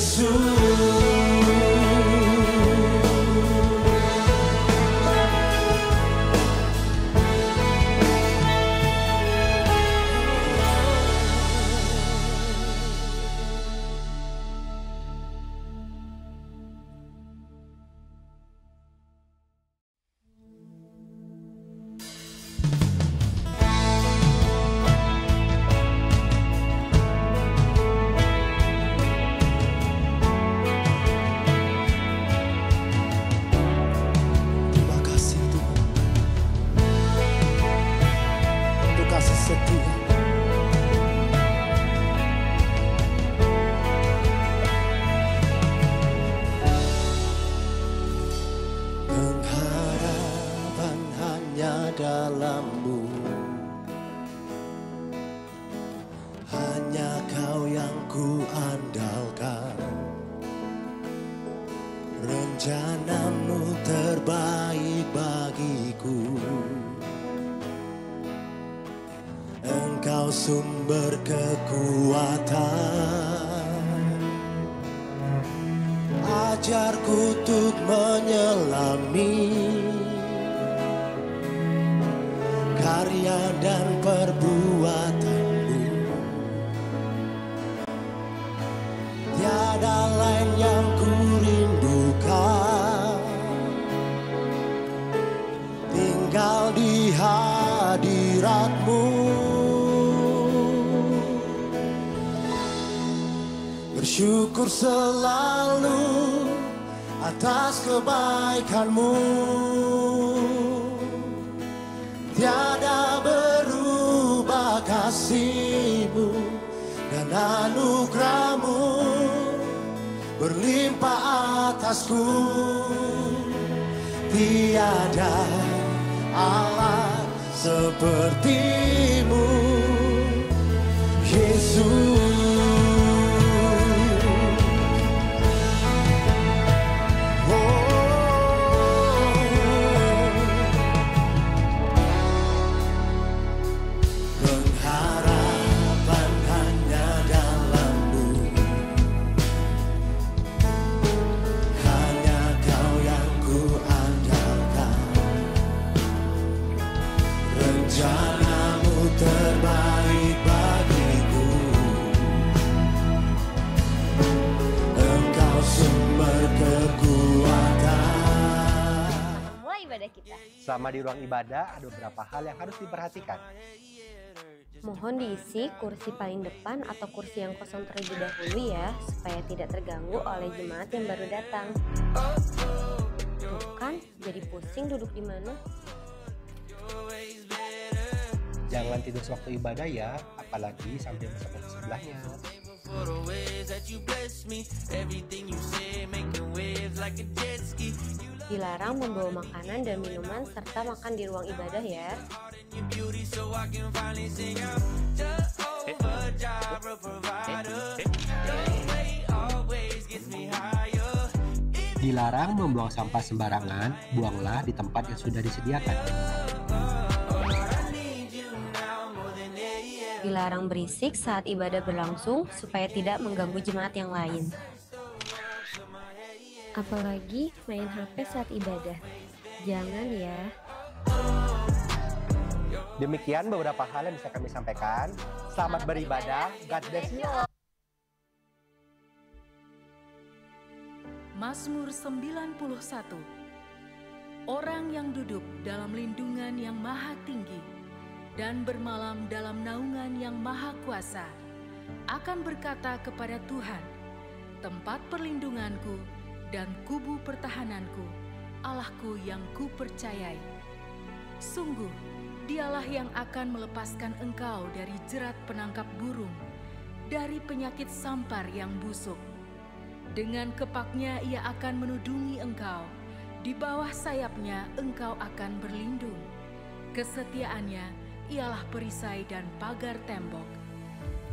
Yesus. Pengharapan hanya dalam-Mu, hanya Kau yang ku andalkan. Rencana-Mu terbaik bagiku, Engkau sumber kekuatan. Ajarku untuk menyelami karya dan perbuatan-Mu. Tiada lain yang ku rindukan, tinggal di hadirat-Mu. Bersyukur selalu atas kebaikan-Mu, tiada berubah kasih-Mu, dan anugerah-Mu berlimpah atasku. Tiada Allah seperti-Mu, Yesus. Rencana-Mu terbaik bagiku, Engkau sumber kekuatan. Mulai ibadah kita. Selama di ruang ibadah ada beberapa hal yang harus diperhatikan. Mohon diisi kursi paling depan atau kursi yang kosong terlebih dahulu ya, supaya tidak terganggu oleh jemaat yang baru datang. Tuh kan, jadi pusing duduk di mana. Jangan tidur sewaktu ibadah ya, apalagi sambil bersama sebelahnya. Dilarang membawa makanan dan minuman serta makan di ruang ibadah ya. Dilarang membuang sampah sembarangan, buanglah di tempat yang sudah disediakan. Dilarang berisik saat ibadah berlangsung supaya tidak mengganggu jemaat yang lain. Apalagi main HP saat ibadah. Jangan ya. Demikian beberapa hal yang bisa kami sampaikan. Selamat beribadah, God bless you all. Mazmur 91. Orang yang duduk dalam lindungan yang maha tinggi dan bermalam dalam naungan yang maha kuasa akan berkata kepada Tuhan, tempat perlindunganku dan kubu pertahananku, Allahku yang kupercayai. Sungguh, Dialah yang akan melepaskan engkau dari jerat penangkap burung, dari penyakit sampar yang busuk. Dengan kepaknya Ia akan menudungi engkau, di bawah sayapnya engkau akan berlindung. Kesetiaannya ialah perisai dan pagar tembok.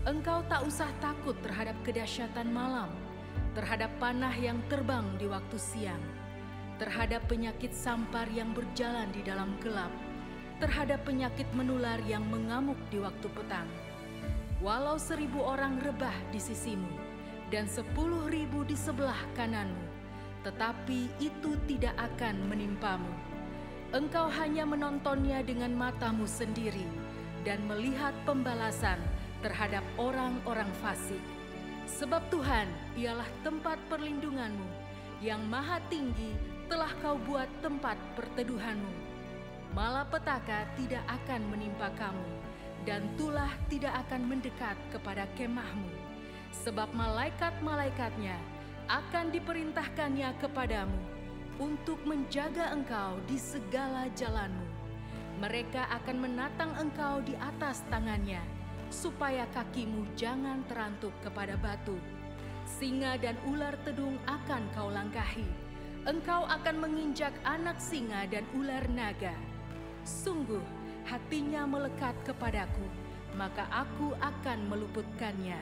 Engkau tak usah takut terhadap kedahsyatan malam, terhadap panah yang terbang di waktu siang, terhadap penyakit sampar yang berjalan di dalam gelap, terhadap penyakit menular yang mengamuk di waktu petang. Walau 1000 orang rebah di sisimu dan 10.000 di sebelah kananmu, tetapi itu tidak akan menimpamu. Engkau hanya menontonnya dengan matamu sendiri dan melihat pembalasan terhadap orang-orang fasik. Sebab Tuhan ialah tempat perlindunganmu, yang maha tinggi telah kau buat tempat perteduhanmu. Malapetaka tidak akan menimpa kamu, dan tulah tidak akan mendekat kepada kemahmu. Sebab malaikat-malaikatnya akan diperintahkannya kepadamu untuk menjaga engkau di segala jalanmu. Mereka akan menatang engkau di atas tangannya, supaya kakimu jangan terantuk kepada batu. Singa dan ular tedung akan kau langkahi. Engkau akan menginjak anak singa dan ular naga. Sungguh hatinya melekat kepadaku, maka aku akan meluputkannya.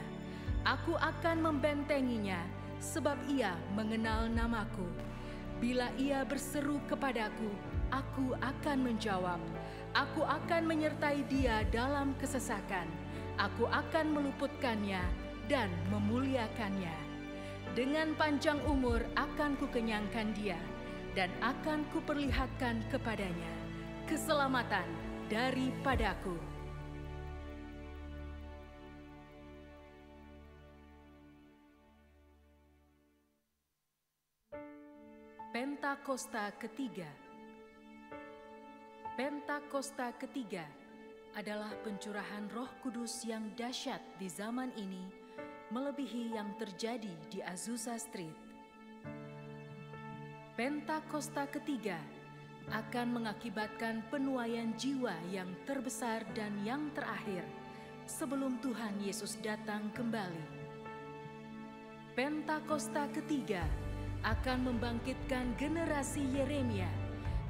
Aku akan membentenginya, sebab ia mengenal namaku. Bila ia berseru kepadaku, aku akan menjawab. Aku akan menyertai dia dalam kesesakan. Aku akan meluputkannya dan memuliakannya. Dengan panjang umur akan kukenyangkan dia, dan akan kuperlihatkan kepadanya keselamatan daripadaku. Pentakosta ketiga. Pentakosta ketiga adalah pencurahan Roh Kudus yang dahsyat di zaman ini, melebihi yang terjadi di Azusa Street. Pentakosta ketiga akan mengakibatkan penuaian jiwa yang terbesar dan yang terakhir sebelum Tuhan Yesus datang kembali. Pentakosta ketiga akan membangkitkan generasi Yeremia,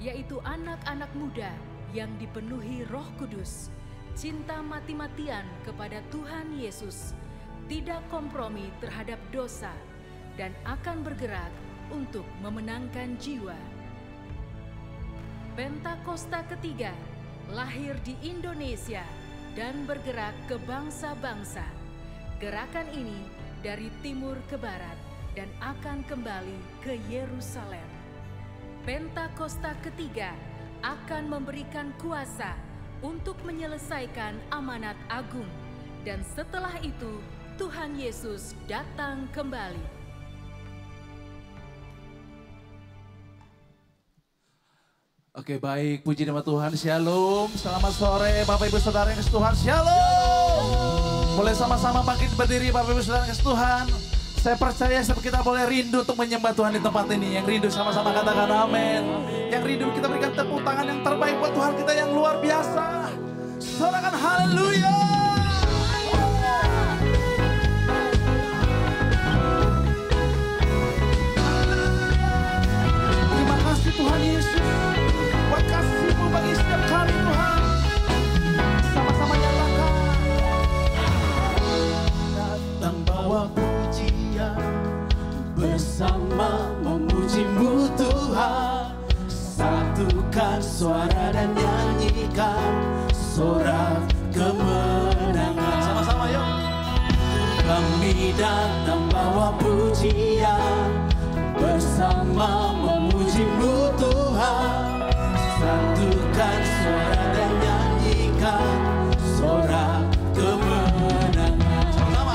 yaitu anak-anak muda yang dipenuhi Roh Kudus, cinta mati-matian kepada Tuhan Yesus, tidak kompromi terhadap dosa, dan akan bergerak untuk memenangkan jiwa. Pentakosta ketiga lahir di Indonesia dan bergerak ke bangsa-bangsa. Gerakan ini dari timur ke barat dan akan kembali ke Yerusalem. Pentakosta ketiga akan memberikan kuasa untuk menyelesaikan amanat agung, dan setelah itu Tuhan Yesus datang kembali. Oke, baik, puji nama Tuhan. Shalom, selamat sore Bapak Ibu Saudara yang kasih Tuhan. Shalom. Boleh sama-sama bangkit berdiri Bapak Ibu Saudara yang kasih Tuhan. Saya percaya kita boleh rindu untuk menyembah Tuhan di tempat ini. Yang rindu sama-sama katakan amin. Yang rindu kita berikan tepuk tangan yang terbaik buat Tuhan kita yang luar biasa. Sorakan haleluya. Terima kasih Tuhan Yesus. Buat kasih-Mu bagi setiap kami Tuhan. Sama-sama nyatakan. Datang bawa bersama memuji-Mu Tuhan, satukan suara dan nyanyikan sorak kemenangan. Sama-sama yuk. Kami datang bawa pujian, bersama memuji-Mu Tuhan, satukan suara dan nyanyikan sorak kemenangan. Sama-sama.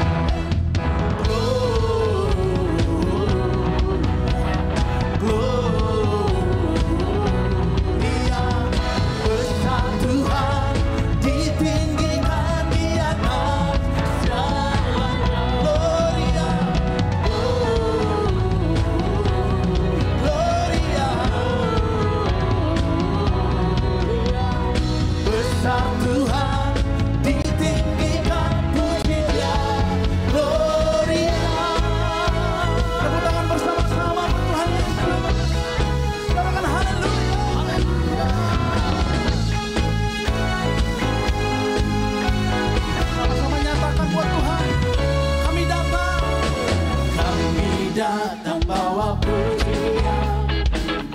Datang bawa pujian,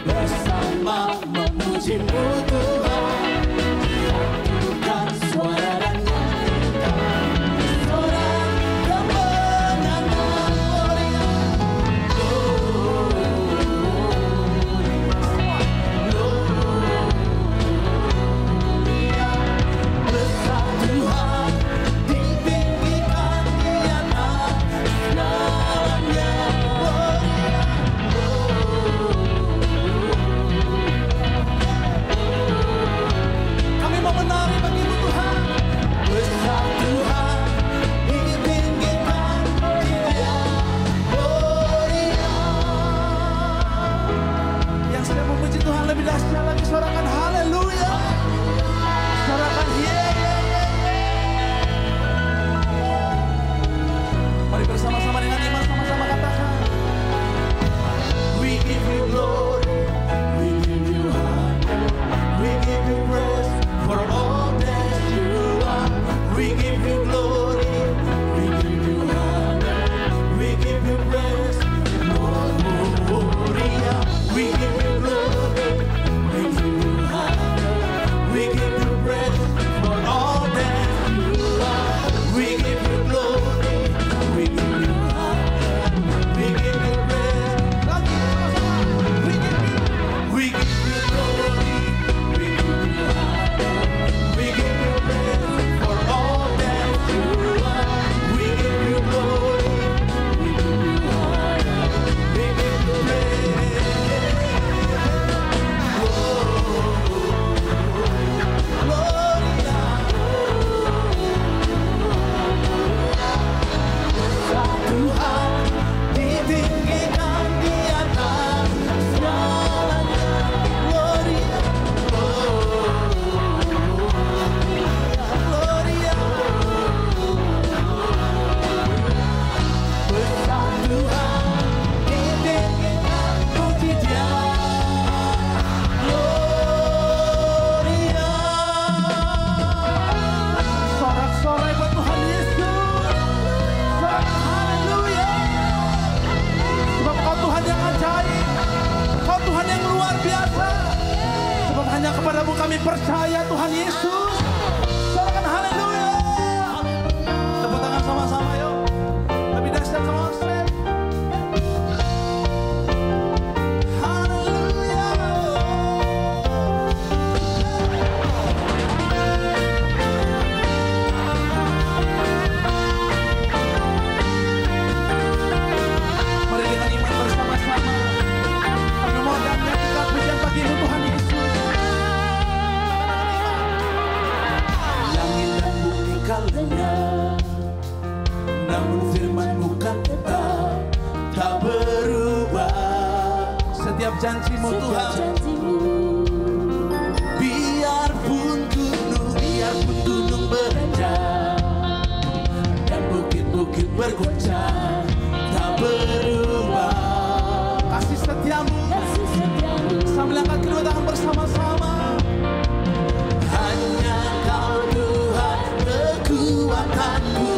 bersama memuji-Mu Tuhan, satukan suara dan nyanyikan sorak kemenangan. kepadamu kami percaya Tuhan Yesus. Sorakan haleluya. Tepuk tangan sama-sama yuk. Lebih dahsyat sama Osred. Haleluya. Mari dengan iman bersama-sama kami mohon dan menyanyikan pujian bagimu Tuhan Yesus. Langit dan bumi kan lenyap, namun firman-Mu kan tetap tak berubah. Setiap janjimu Tuhan, Biarpun gunung beranjak dan bukit-bukit berguncang, tak berubah. kasih setiamu. Sambil angkat kedua tangan bersama-sama. Hanya Kau Tuhan kekuatanku,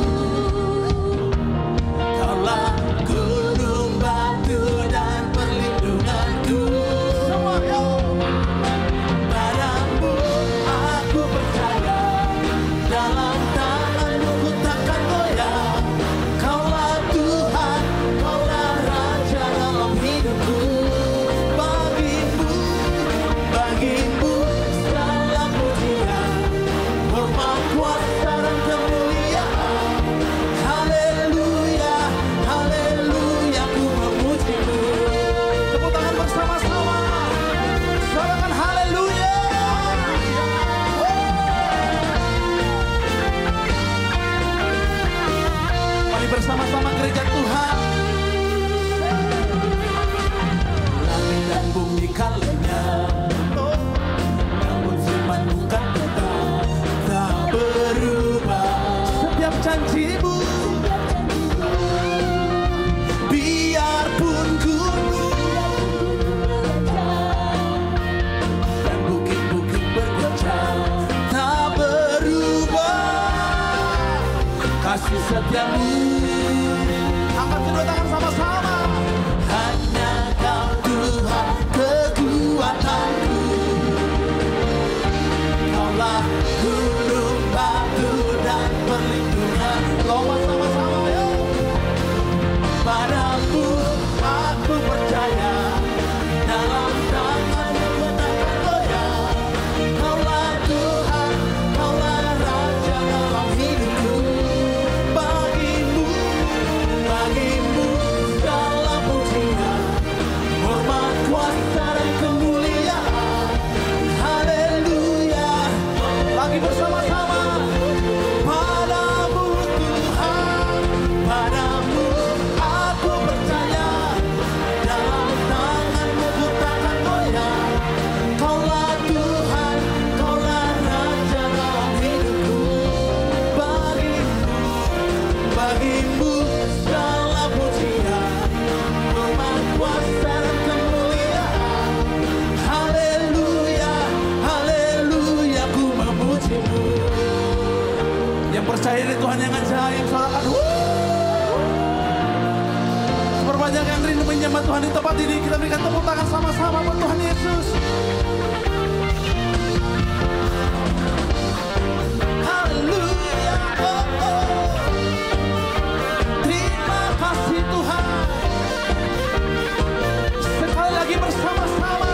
Kaulah gunung batu dan perlindunganku. Semua yuk. Padamu aku percaya, dalam tangan-Mu ku takkan goyah. Kaulah Tuhan, Kaulah Raja dalam hidupku. Bagimu segala pujian, hormat, kuasa dan kemuliaan. Haleluya, haleluya, ku memuji-Mu. Tepuk tangan bersama-sama. Sorakan haleluya. Mari bersama-sama gereja Tuhan. Langit dan bumi kan lenyap, namun firman-Mu kan tetap tak berubah. Setiap janjimu, Biarpun gunung dan bukit-bukit berguncang, tak berubah. Kasih setia-Mu. angkat kedua tangan sama-sama. Hanya Kau Tuhan kekuatanku, Kaulah gunung batu dan perlindungan. Lompat sama-sama yuk. Padamu aku percaya, dalam tangan-Mu ku takkan goyah. Kaulah Tuhan, Kaulah Raja dalam hidupku. Bagimu segala pujian, hormat, kuasa dan kemuliaan. Haleluya. Lagi bersama-sama. Padamu Tuhan, padamu aku percaya, dalam tangan-Mu ku takkan goyah. Kaulah Tuhan, Kaulah Raja dalam hidupku. Bagimu segala pujian, hormat, kuasa dan kemuliaan. Haleluya, haleluya, ku memuji-Mu. Yang percaya di Tuhan yang ajaib, sorakan seperbanyak yang rindu menyembah Tuhan di tempat ini, kita berikan tepuk tangan sama-sama buat Tuhan Yesus. Haleluya, oh, oh. Terima kasih Tuhan. Sekali lagi bersama-sama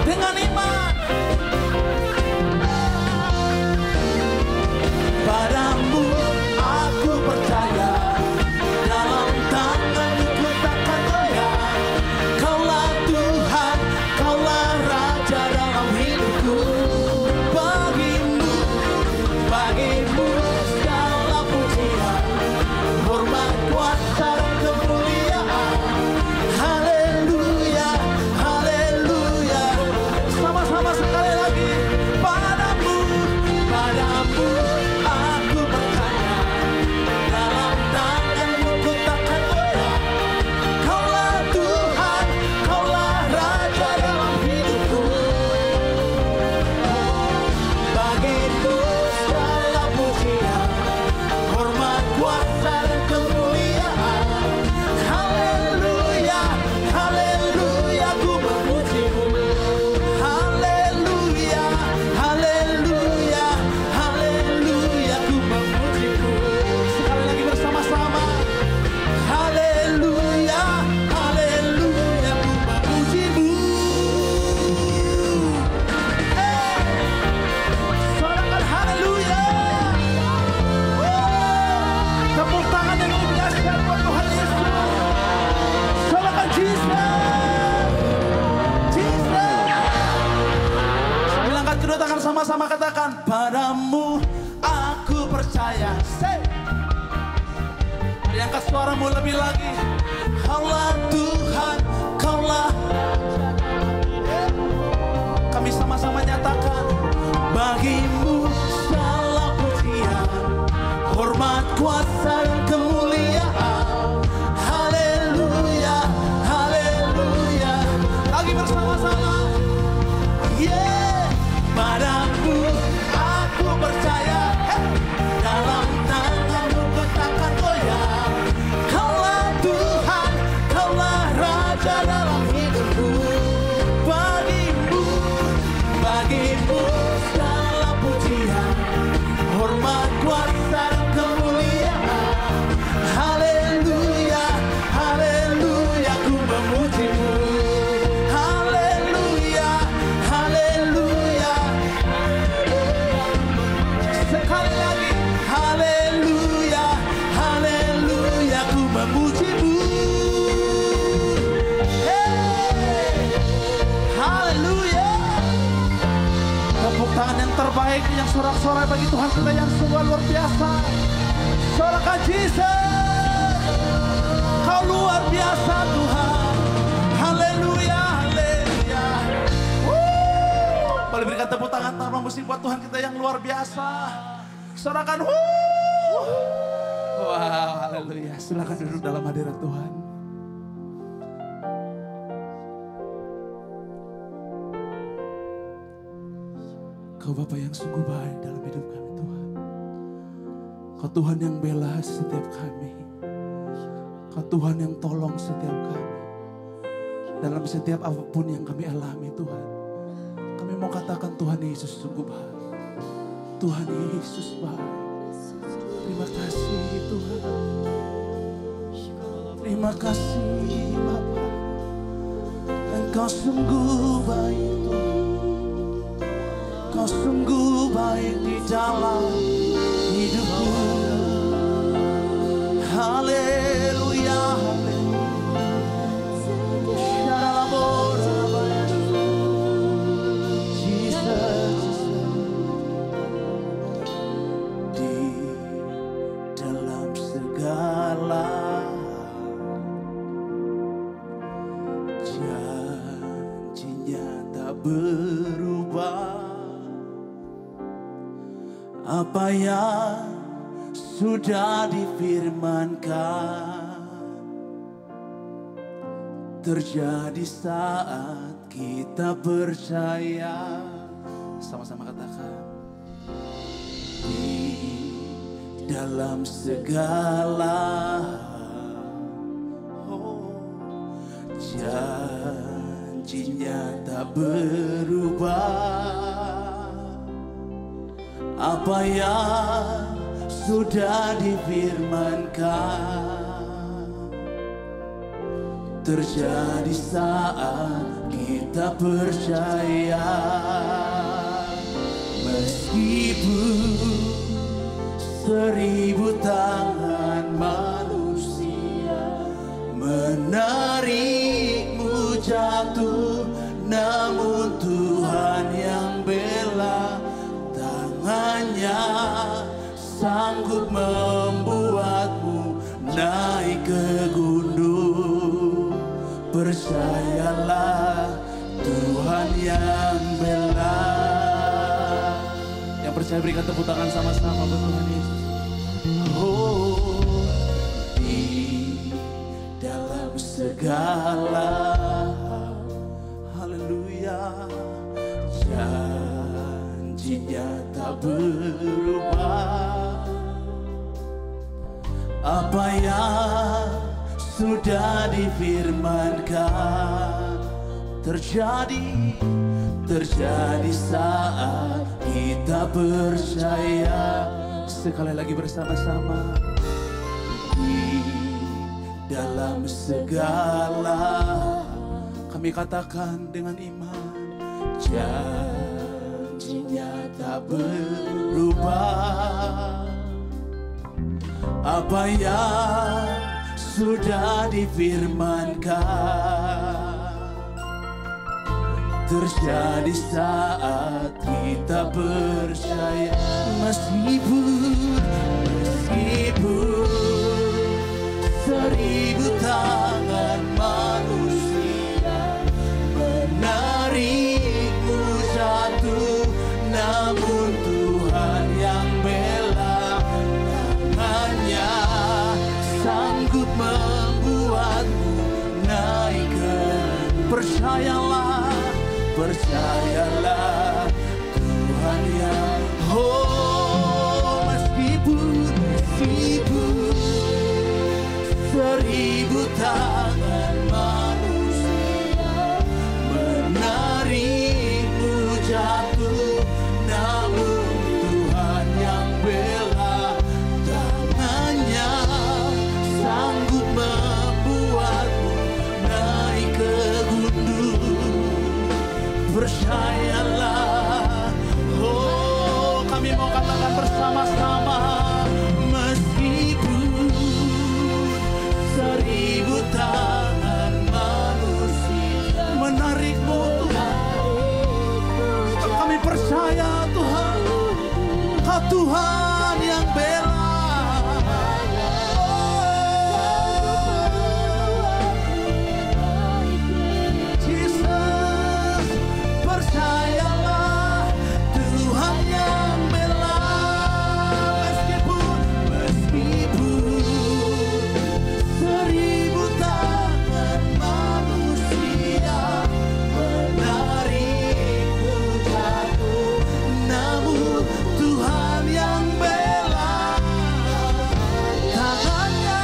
dengan iman. Padamu aku percaya, dalam tangan-Mu ku takkan goyah. Kaulah Tuhan, Kaulah Raja dalam katakan padamu aku percaya. Say. Angkat suaramu lebih lagi. Allah Tuhan, Kaulah. Kami sama-sama nyatakan bagimu segala pujian, hormat, kuasa dan kemuliaan. Haleluya, haleluya. Lagi bersama-sama. Yeah, padamu aku percaya. Hey. Dalam tanganmu ku takkan goyah. Kaulah Tuhan, Kaulah Raja dalam hidupku. Bagimu segala pujian, hormat, kuasa dan kemuliaan. Haleluya, haleluya, ku memujimu. Haleluya, haleluya. Sekali lagi, haleluya, haleluya, ku memujimu. Hey, haleluya. Tepuk tangan yang terbaik, yang sorak-sorai bagi Tuhan kita yang sungguh luar biasa. Sorakan Jesus, Kau luar biasa Tuhan. Haleluya, haleluya. Boleh berikan tepuk tangan tanpa musik buat Tuhan kita yang luar biasa. Sorakan wow, haleluya. Silakan duduk dalam hadirat Tuhan. Kau Bapa yang sungguh baik dalam hidup kami Tuhan. Kau Tuhan yang bela setiap kami. Kau Tuhan yang tolong setiap kami. Dalam setiap apapun yang kami alami Tuhan. Kami mau katakan Tuhan Yesus sungguh baik. Tuhan Yesus baik. Terima kasih Tuhan. Terima kasih Bapa. Engkau sungguh baik Tuhan. Kau sungguh baik di dalam hidupku. Haleluya, Jesus, di dalam segala janjinya tak berubah. Apa yang sudah difirmankan terjadi saat kita percaya. Sama-sama katakan. Di dalam segala janjinya tak berubah. Apa yang sudah difirmankan terjadi saat kita percaya. Meskipun 1000 tangan manusia menarikmu jatuh, namun Tuhan yang bela. Tangannya sanggup membuatmu naik ke gunung. Percayalah Tuhan yang bela. Yang percaya berikan tepuk tangan sama-sama buat Tuhan Yesus. Oh, di dalam segala haleluya janjinya tak berubah. Apa yang sudah difirmankan terjadi saat kita percaya. Sekali lagi bersama-sama. Di dalam segala kami katakan dengan iman, janjinya tak berubah. Apa yang sudah difirmankan terjadi saat kita percaya. Meskipun seribu tangan manusia menarikmu jatuh, namun Tuhan yang bela tangannya sanggup membuatmu naik ke. Percayalah, percayalah Tuhan yang meskipun seribu tangan manusia menarikmu jatuh, namun Tuhan yang bela tangannya sanggup membuatmu naik ke gunung. Percayalah, kami mau katakan bersama-sama, meskipun seribu tangan manusia menarikmu Tuhan, kami percaya Tuhan, Kau Tuhan yang bela. Jesus, percayalah Tuhan yang bela. Meskipun seribu tangan manusia menarikmu jatuh, namun Tuhan yang bela tangannya.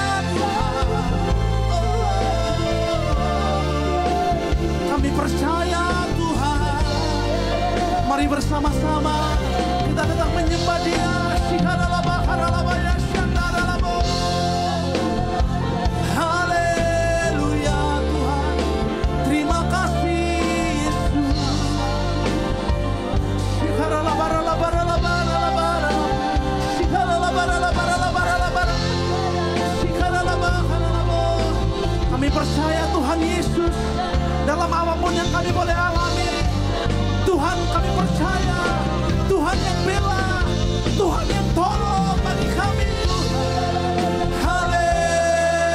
Kami percaya Tuhan. Mari bersama-sama kita tetap menyembah Dia. Haleluya Tuhan. Terima kasih Yesus. Kami percaya Tuhan Yesus, dalam apapun yang kami boleh alami, Tuhan kami percaya, Tuhan yang bela, Tuhan yang tolong bagi kami. Haleluya.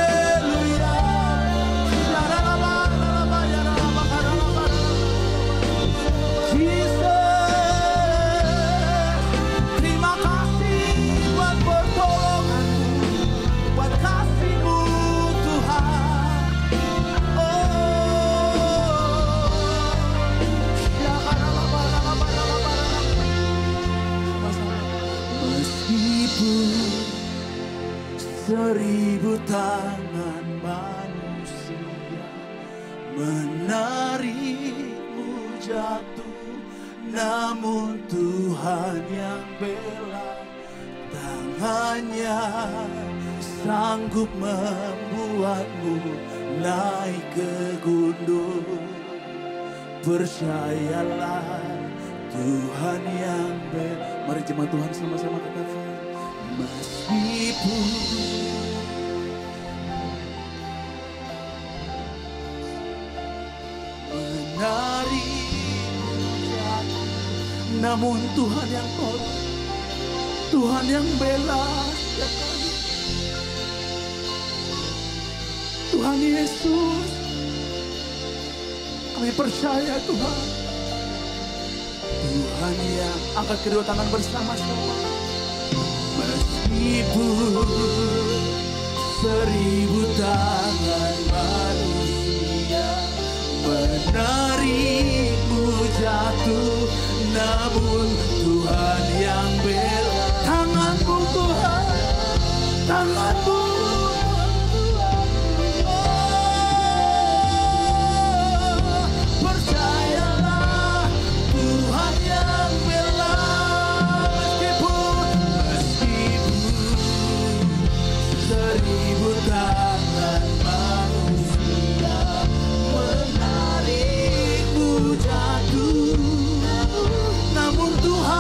Jesus, terima kasih buat pertolongan-Mu, buat kasih-Mu Tuhan. Meskipun seribu tangan manusia menarikmu jatuh, namun Tuhan yang bela tangannya sanggup membuatmu naik ke gunung. Percayalah Tuhan yang bela. Mari jemaat Tuhan sama-sama katakan, meskipun menarikmu jatuh, namun Tuhan yang tolong, Tuhan yang bela setiap kali. Tuhan Yesus, kami percaya Tuhan, Tuhan yang angkat kedua tangan bersama-sama. Meskipun seribu tangan manusia menarikmu jatuh, namun Tuhan yang bela tangan-Mu Tuhan, tangan-Mu. Percayalah Tuhan yang bela. Meskipun seribu tangan manusia menarikmu jatuh, namun Tuhan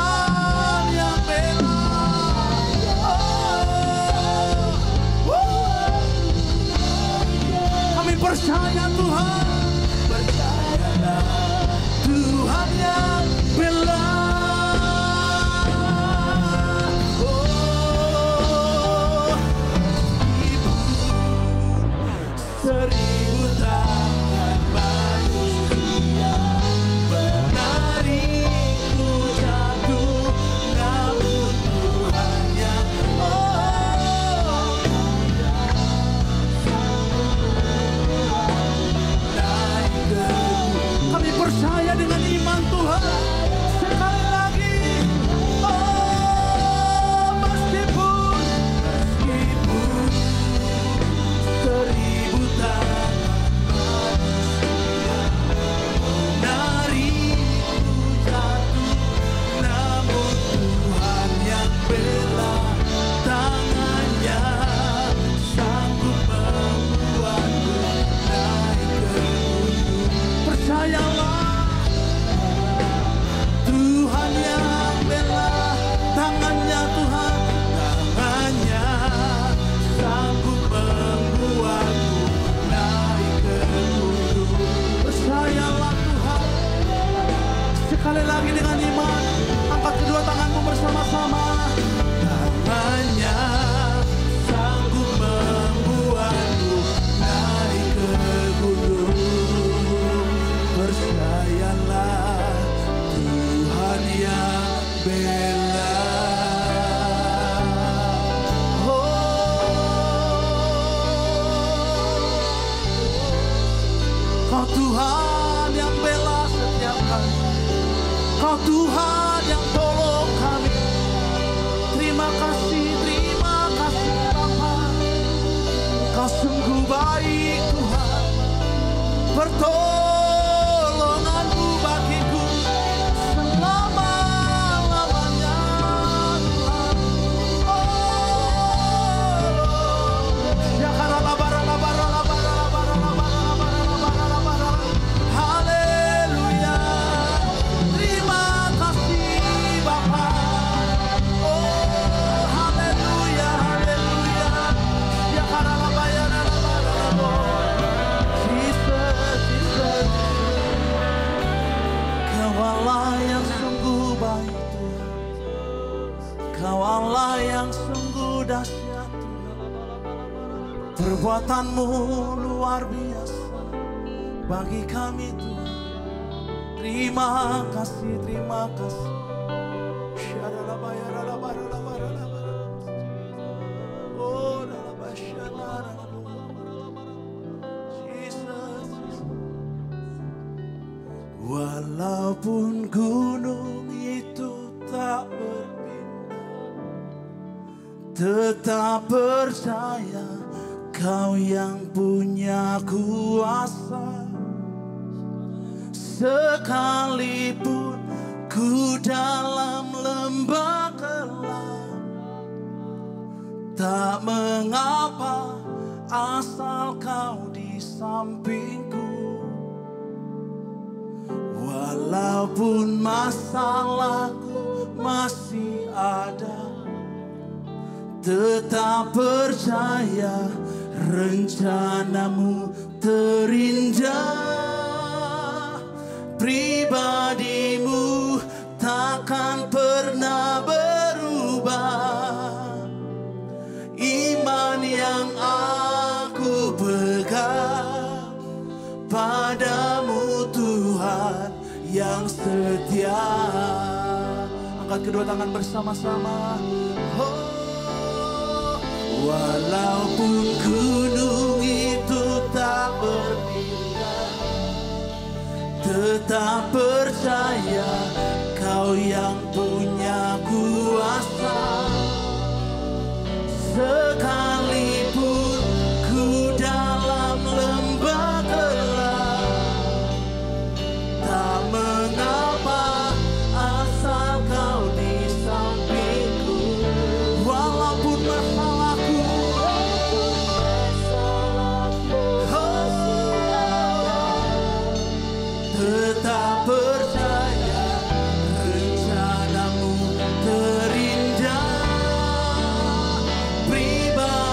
Kau Tuhan yang bela setiap kami. Kau Tuhan yang tolong kami. Terima kasih Bapa. Kau sungguh baik Tuhan. Pertolonganmu bagiku selama-lamanya Tuhan. Haleluya. Terima kasih Bapa. Oh haleluya, haleluya. Jesus, Jesus. Kau Allah yang sungguh baik Tuhan. Kau Allah yang sungguh dahsyat Tuhan. Perbuatanmu luar biasa bagi kami Tuhan. Terima kasih, terima kasih. Oh, Jesus. Walaupun gunung itu tak berpindah, tetap percaya Kau yang punya kuasa. Sekalipun ku dalam lembah gelap, tak mengapa asal Kau di sampingku. Walaupun masalahku masih ada, tetap percaya rencanamu terindah. Pribadimu takkan pernah berubah. Iman yang aku pegang padamu Tuhan yang setia. Angkat kedua tangan bersama-sama. Oh, walaupun gunung itu tak berpindah, tetap percaya Kau yang punya kuasa. Sekalipun ku dalam lembah gelap, tak mengapa asal Kau di sampingku. Walaupun masalahku tetap percaya rencanamu terindah. Pribadi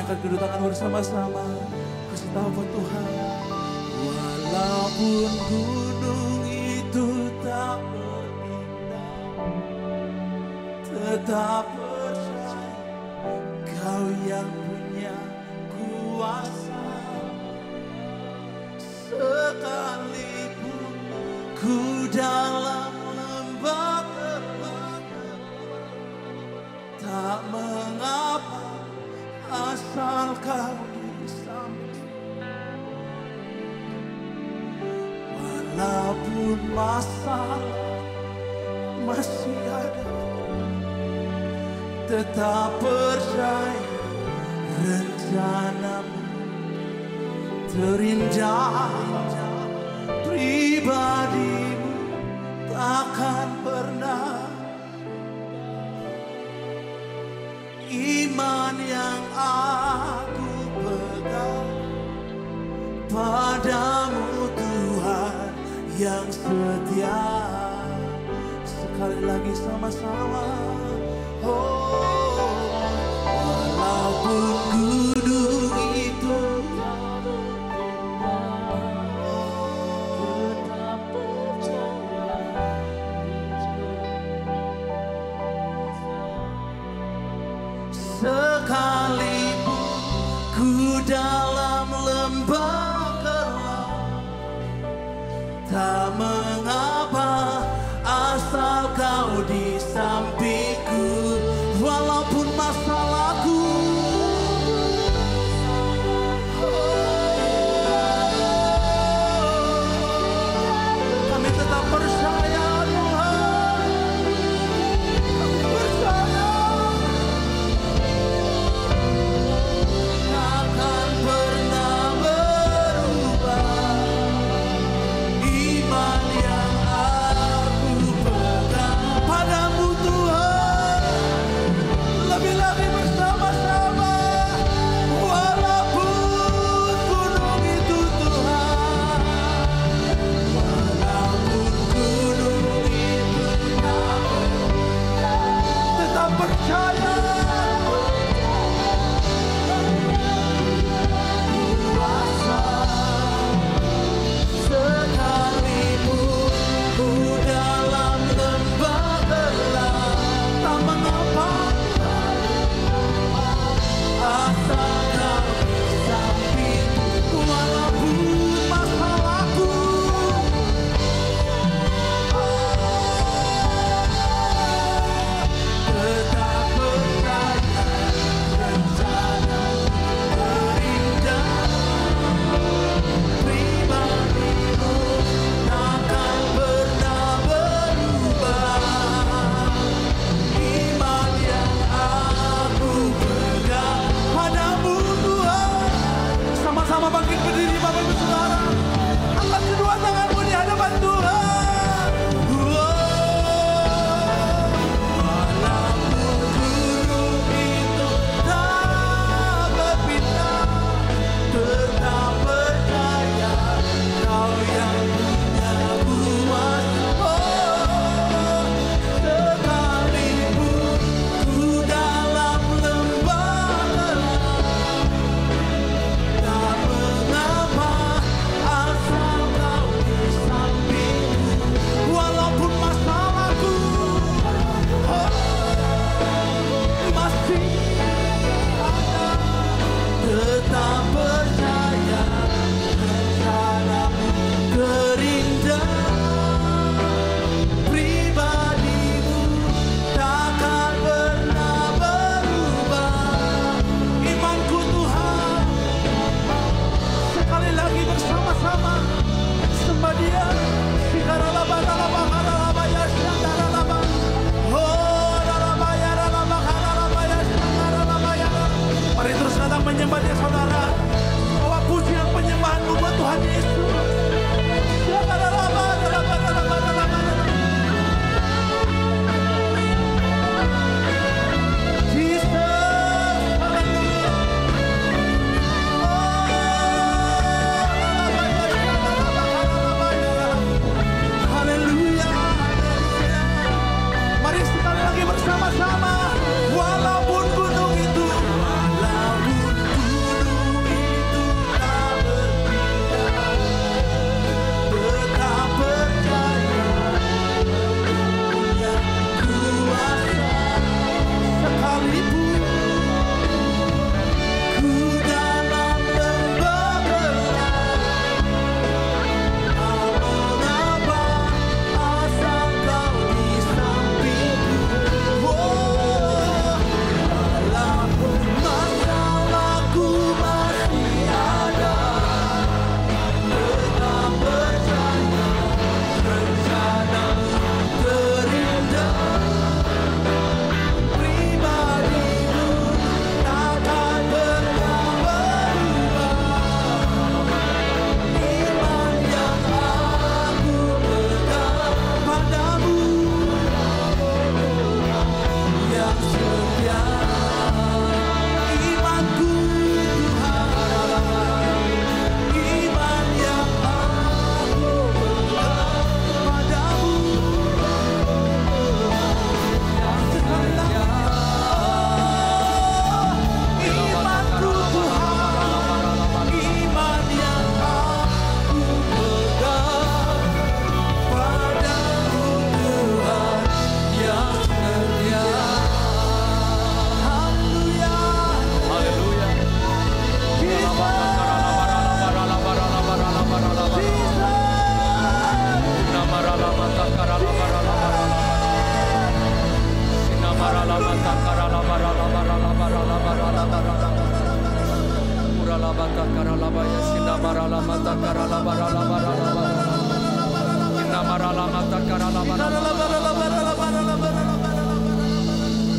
angkat kedua tangan bersama-sama. Kasih tahu buat Tuhan. Walaupun gunung itu tak berindah, tetap percaya Kau yang punya kuasa. Sekalipun ku dalam lembah gelap, tak mengapa asal Kau di samping. Walaupun masalah masih ada, tetap percaya rencanamu terindah. Pribadimu takkan pernah. Iman yang aku pegang padamu Tuhan yang setia. Sekali lagi sama-sama. Oh, walaupun gunung itu sekalipun ku dalam lembah gelap, tak mengapa asal Kau di sampingku. Walaupun masalahku kami tetap percaya Tuhan. Kami percaya takkan pernah berhenti.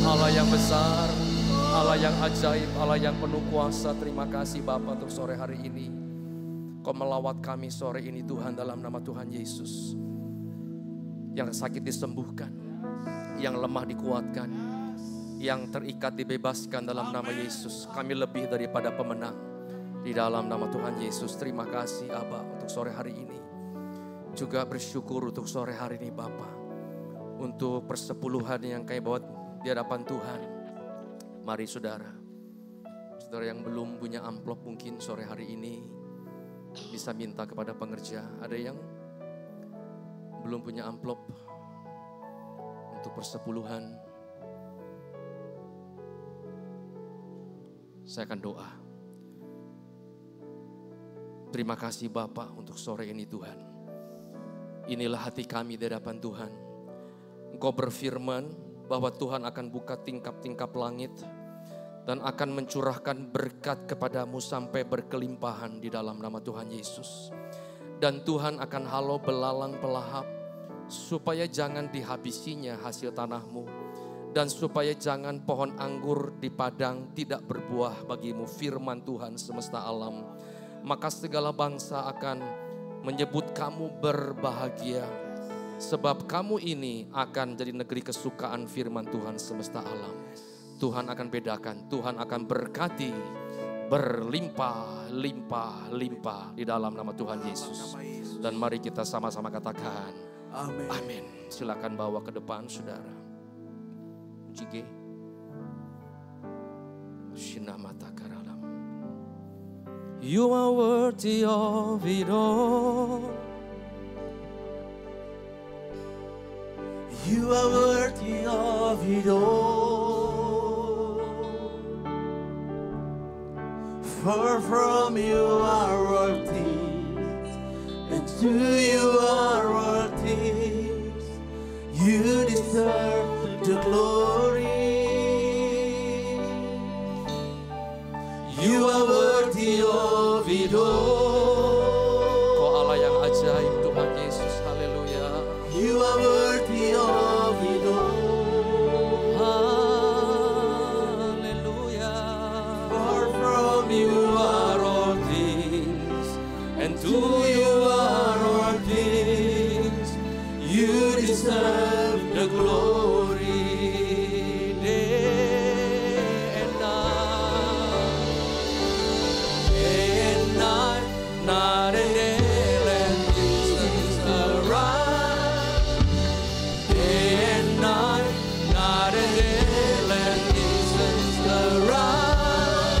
Allah yang besar, Allah yang ajaib, Allah yang penuh kuasa. Terima kasih Bapa untuk sore hari ini. Kau melawat kami sore ini Tuhan dalam nama Tuhan Yesus. Yang sakit disembuhkan, yang lemah dikuatkan, yang terikat dibebaskan dalam nama Yesus. Kami lebih daripada pemenang di dalam nama Tuhan Yesus. Terima kasih Aba untuk sore hari ini. Juga bersyukur untuk sore hari ini Bapa, untuk persepuluhan yang kami bawa di hadapan Tuhan. Mari saudara yang belum punya amplop mungkin sore hari ini bisa minta kepada pengerja. Ada yang belum punya amplop untuk persepuluhan? Saya akan doa. Terima kasih Bapa untuk sore ini Tuhan. Inilah hati kami di hadapan Tuhan. Engkau berfirman bahwa Tuhan akan buka tingkap-tingkap langit dan akan mencurahkan berkat kepadamu sampai berkelimpahan di dalam nama Tuhan Yesus. Dan Tuhan akan halau belalang pelahap supaya jangan dihabisinya hasil tanahmu, dan supaya jangan pohon anggur di padang tidak berbuah bagimu, firman Tuhan semesta alam. Maka segala bangsa akan menyebut kamu berbahagia, sebab kamu ini akan jadi negeri kesukaan, firman Tuhan semesta alam. Tuhan akan bedakan, Tuhan akan berkati berlimpah, limpah, limpah di dalam nama Tuhan Yesus. Dan mari kita sama-sama katakan amin. Amin. Silakan bawa ke depan saudara. Jige. Shinamata karalam. You are worthy of it all. You are worthy of it all. For from you are worthy, and to you are worthy. You deserve the glory. You are worthy of it all. Kau Allah yang ajaib Tuhan Yesus, haleluya. You are worthy of it all. Haleluya. For from you are all things, and to you are all things. You deserve the glory. Night and day, let distance arise. Day and night and day, let distance arise.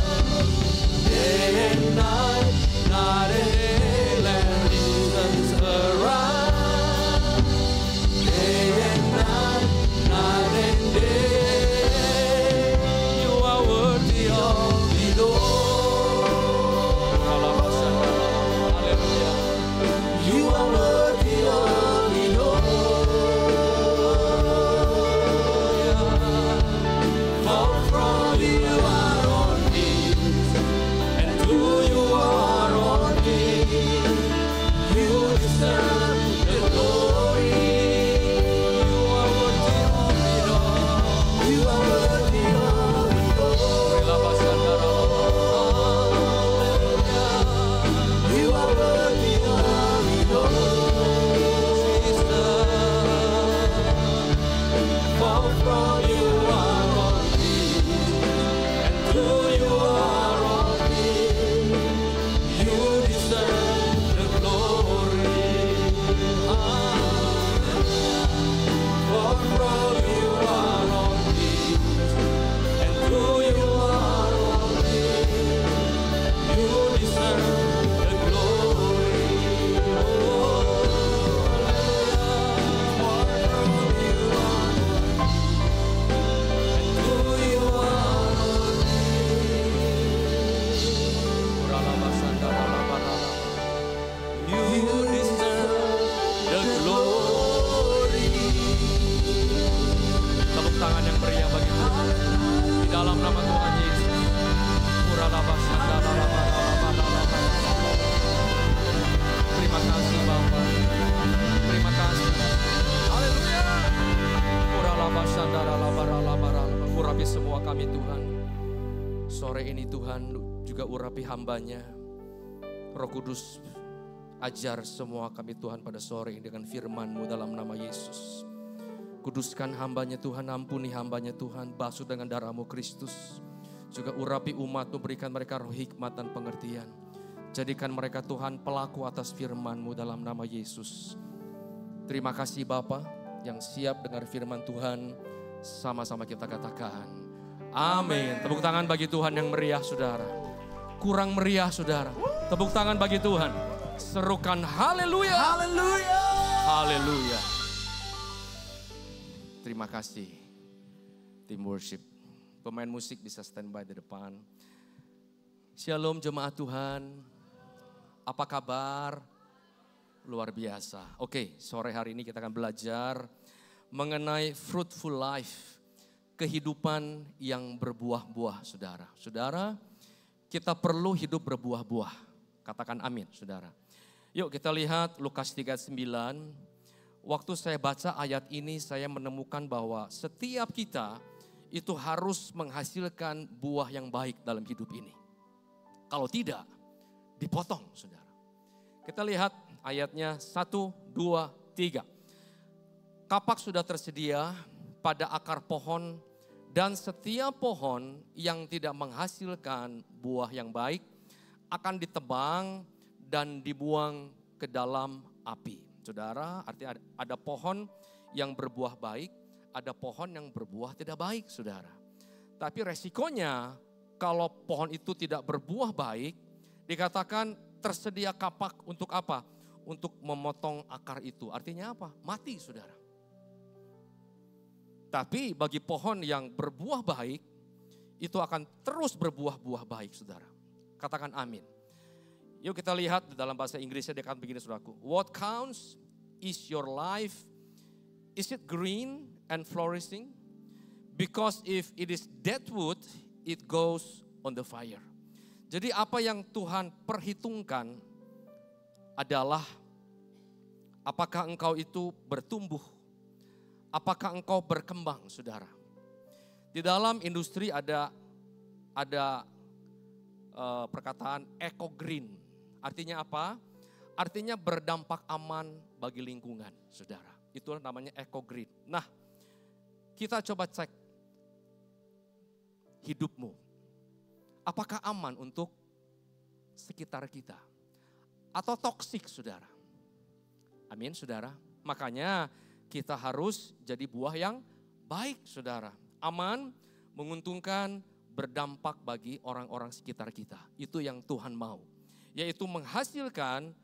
Day and night and day, let distance arise. Day and night urapi semua kami Tuhan. Sore ini Tuhan juga urapi hamba-Nya. Roh Kudus, ajar semua kami Tuhan pada sore ini dengan firman-Mu dalam nama Yesus. Kuduskan hamba-Nya Tuhan, ampuni hamba-Nya Tuhan, basuh dengan darah-Mu Kristus. Juga urapi umat-Mu, berikan mereka roh hikmat dan pengertian. Jadikan mereka Tuhan pelaku atas firman-Mu dalam nama Yesus. Terima kasih Bapa yang siap dengar firman Tuhan. Sama-sama kita katakan amin. Tepuk tangan bagi Tuhan yang meriah saudara. Kurang meriah saudara. Tepuk tangan bagi Tuhan. Serukan haleluya. Haleluya. Haleluya. Terima kasih tim worship. Pemain musik bisa standby di depan. Shalom jemaat Tuhan. Apa kabar? Luar biasa. Oke, sore hari ini kita akan belajar mengenai fruitful life, kehidupan yang berbuah-buah, saudara. Saudara, kita perlu hidup berbuah-buah. Katakan amin, saudara. Yuk kita lihat Lukas 39. Waktu saya baca ayat ini, saya menemukan bahwa setiap kita itu harus menghasilkan buah yang baik dalam hidup ini. Kalau tidak, dipotong, saudara. Kita lihat ayatnya 1, 2, 3. Kapak sudah tersedia pada akar pohon dan setiap pohon yang tidak menghasilkan buah yang baik akan ditebang dan dibuang ke dalam api. Saudara, artinya ada pohon yang berbuah baik, ada pohon yang berbuah tidak baik, saudara. Tapi resikonya kalau pohon itu tidak berbuah baik, dikatakan tersedia kapak untuk apa? Untuk memotong akar itu. Artinya apa? Mati, saudara. Tapi bagi pohon yang berbuah baik, itu akan terus berbuah-buah baik, saudara. Katakan amin. Yuk kita lihat dalam bahasa Inggrisnya, dia akan begini, saudaraku. What counts is your life? Is it green and flourishing? Because if it is dead wood, it goes on the fire. Jadi apa yang Tuhan perhitungkan adalah apakah engkau itu bertumbuh, apakah engkau berkembang, saudara. Di dalam industri ada perkataan eco green. Artinya apa? Artinya berdampak aman bagi lingkungan, saudara. Itu namanya eco green. Nah, kita coba cek hidupmu. Apakah aman untuk sekitar kita? Atau toksik, saudara? Amin, saudara. Makanya kita harus jadi buah yang baik, saudara. Aman, menguntungkan, berdampak bagi orang-orang sekitar kita. Itu yang Tuhan mau. Yaitu menghasilkan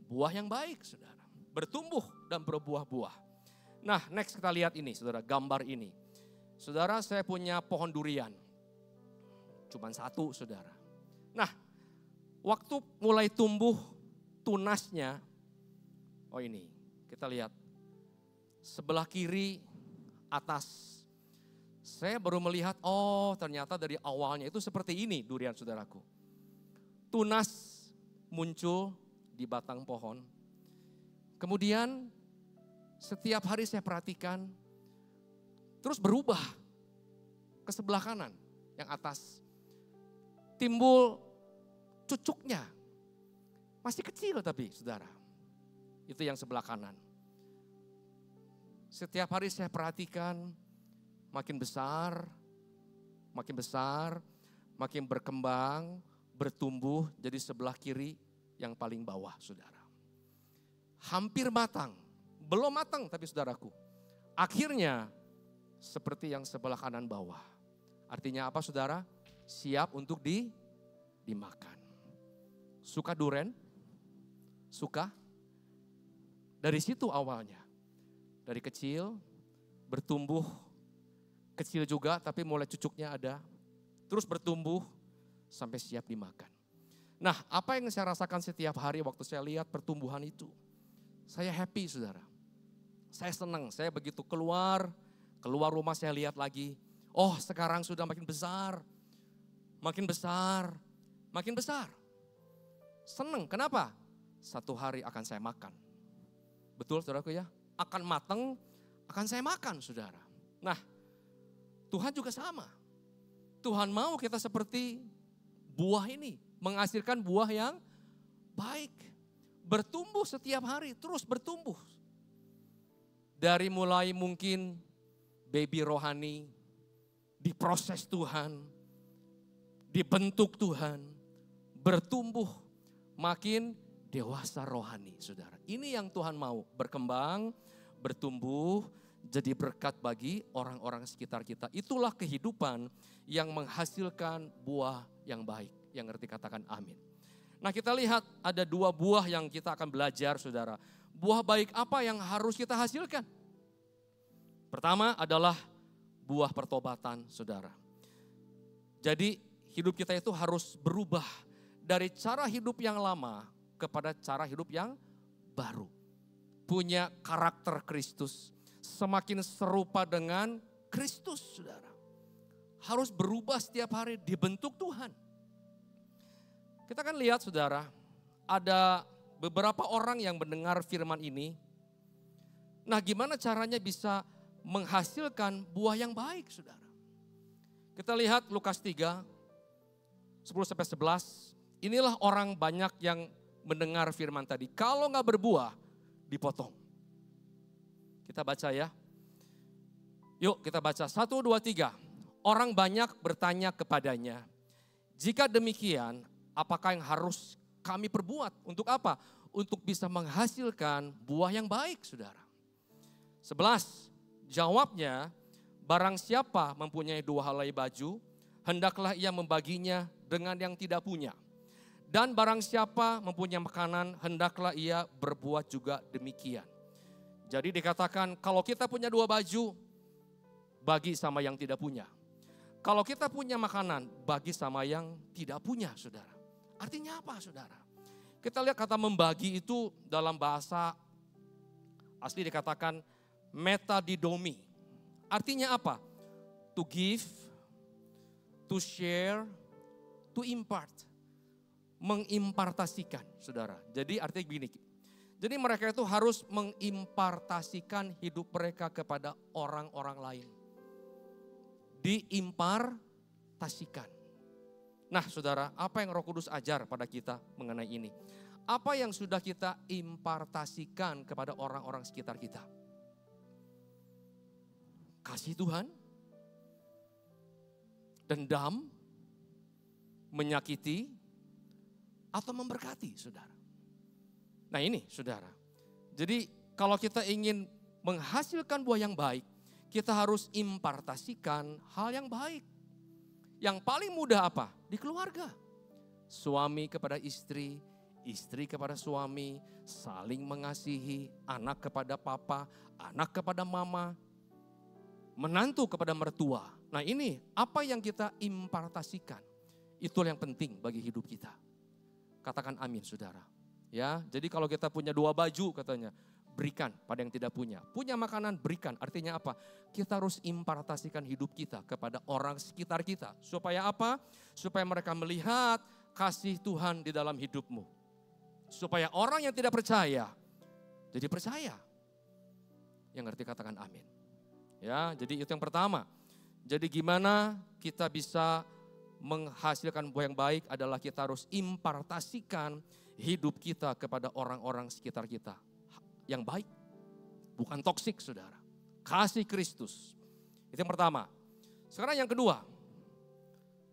buah yang baik, saudara. Bertumbuh dan berbuah-buah. Nah, next kita lihat ini, saudara, gambar ini. Saudara, saya punya pohon durian. Cuman satu, saudara. Nah, waktu mulai tumbuh tunasnya, oh ini, kita lihat. Sebelah kiri atas. Saya baru melihat, oh ternyata dari awalnya itu seperti ini durian, saudaraku. Tunas muncul di batang pohon. Kemudian setiap hari saya perhatikan, terus berubah ke sebelah kanan yang atas. Timbul cucuknya. Masih kecil tapi, saudara. Itu yang sebelah kanan. Setiap hari saya perhatikan makin besar, makin berkembang, bertumbuh jadi sebelah kiri yang paling bawah, saudara. Hampir matang, belum matang tapi saudaraku. Akhirnya seperti yang sebelah kanan bawah. Artinya apa, saudara? Siap untuk dimakan. Suka durian? Suka? Dari situ awalnya. Dari kecil, bertumbuh, kecil juga tapi mulai cucuknya ada. Terus bertumbuh sampai siap dimakan. Nah, apa yang saya rasakan setiap hari waktu saya lihat pertumbuhan itu? Saya happy, saudara. Saya senang, saya begitu keluar rumah saya lihat lagi. Oh, sekarang sudah makin besar. Makin besar, makin besar. Senang, kenapa? Satu hari akan saya makan. Betul, saudaraku ya? Akan matang, akan saya makan, saudara. Nah, Tuhan juga sama. Tuhan mau kita seperti buah ini, menghasilkan buah yang baik. Bertumbuh setiap hari, terus bertumbuh. Dari mulai mungkin baby rohani, diproses Tuhan, dibentuk Tuhan, bertumbuh, makin dewasa rohani, saudara. Ini yang Tuhan mau, berkembang, bertumbuh, jadi berkat bagi orang-orang sekitar kita. Itulah kehidupan yang menghasilkan buah yang baik. Yang ngerti katakan amin. Nah, kita lihat ada 2 buah yang kita akan belajar, saudara. Buah baik apa yang harus kita hasilkan? Pertama adalah buah pertobatan, saudara. Jadi hidup kita itu harus berubah dari cara hidup yang lama kepada cara hidup yang baru. Punya karakter Kristus, semakin serupa dengan Kristus, saudara. Harus berubah setiap hari, dibentuk Tuhan. Kita kan lihat, saudara, ada beberapa orang yang mendengar firman ini. Nah, gimana caranya bisa menghasilkan buah yang baik, saudara? Kita lihat Lukas 3, 10-11. Inilah orang banyak yang mendengar firman tadi. Kalau nggak berbuah, dipotong. Kita baca ya. Yuk kita baca 1, 2, 3. Orang banyak bertanya kepadanya, jika demikian, apakah yang harus kami perbuat? Untuk apa? Untuk bisa menghasilkan buah yang baik, saudara. 11, jawabnya, barang siapa mempunyai 2 helai baju, hendaklah ia membaginya dengan yang tidak punya. Dan barang siapa mempunyai makanan, hendaklah ia berbuat juga demikian. Jadi dikatakan kalau kita punya 2 baju, bagi sama yang tidak punya. Kalau kita punya makanan, bagi sama yang tidak punya, saudara. Artinya apa, saudara? Kita lihat kata membagi itu dalam bahasa asli dikatakan metadidomi. Artinya apa? To give, to share, to impart. Mengimpartasikan, saudara. Jadi artinya begini. Jadi mereka itu harus mengimpartasikan hidup mereka kepada orang-orang lain. Diimpartasikan. Nah, saudara, apa yang Roh Kudus ajar pada kita mengenai ini? Apa yang sudah kita impartasikan kepada orang-orang sekitar kita? Kasih Tuhan, dendam, menyakiti, atau memberkati, saudara. Nah ini, saudara. Jadi kalau kita ingin menghasilkan buah yang baik, kita harus impartasikan hal yang baik. Yang paling mudah apa? Di keluarga. Suami kepada istri, istri kepada suami, saling mengasihi, anak kepada papa, anak kepada mama, menantu kepada mertua. Nah ini apa yang kita impartasikan. Itulah yang penting bagi hidup kita. Katakan amin, saudara. Ya, jadi kalau kita punya 2 baju katanya, berikan pada yang tidak punya. Punya makanan, berikan. Artinya apa? Kita harus impartasikan hidup kita kepada orang sekitar kita. Supaya apa? Supaya mereka melihat kasih Tuhan di dalam hidupmu. Supaya orang yang tidak percaya, jadi percaya. Yang ngerti katakan amin. Ya, jadi itu yang pertama. Jadi gimana kita bisa menghasilkan buah yang baik adalah kita harus impartasikan hidup kita kepada orang-orang sekitar kita. Yang baik, bukan toksik, saudara. Kasih Kristus. Itu yang pertama. Sekarang yang kedua.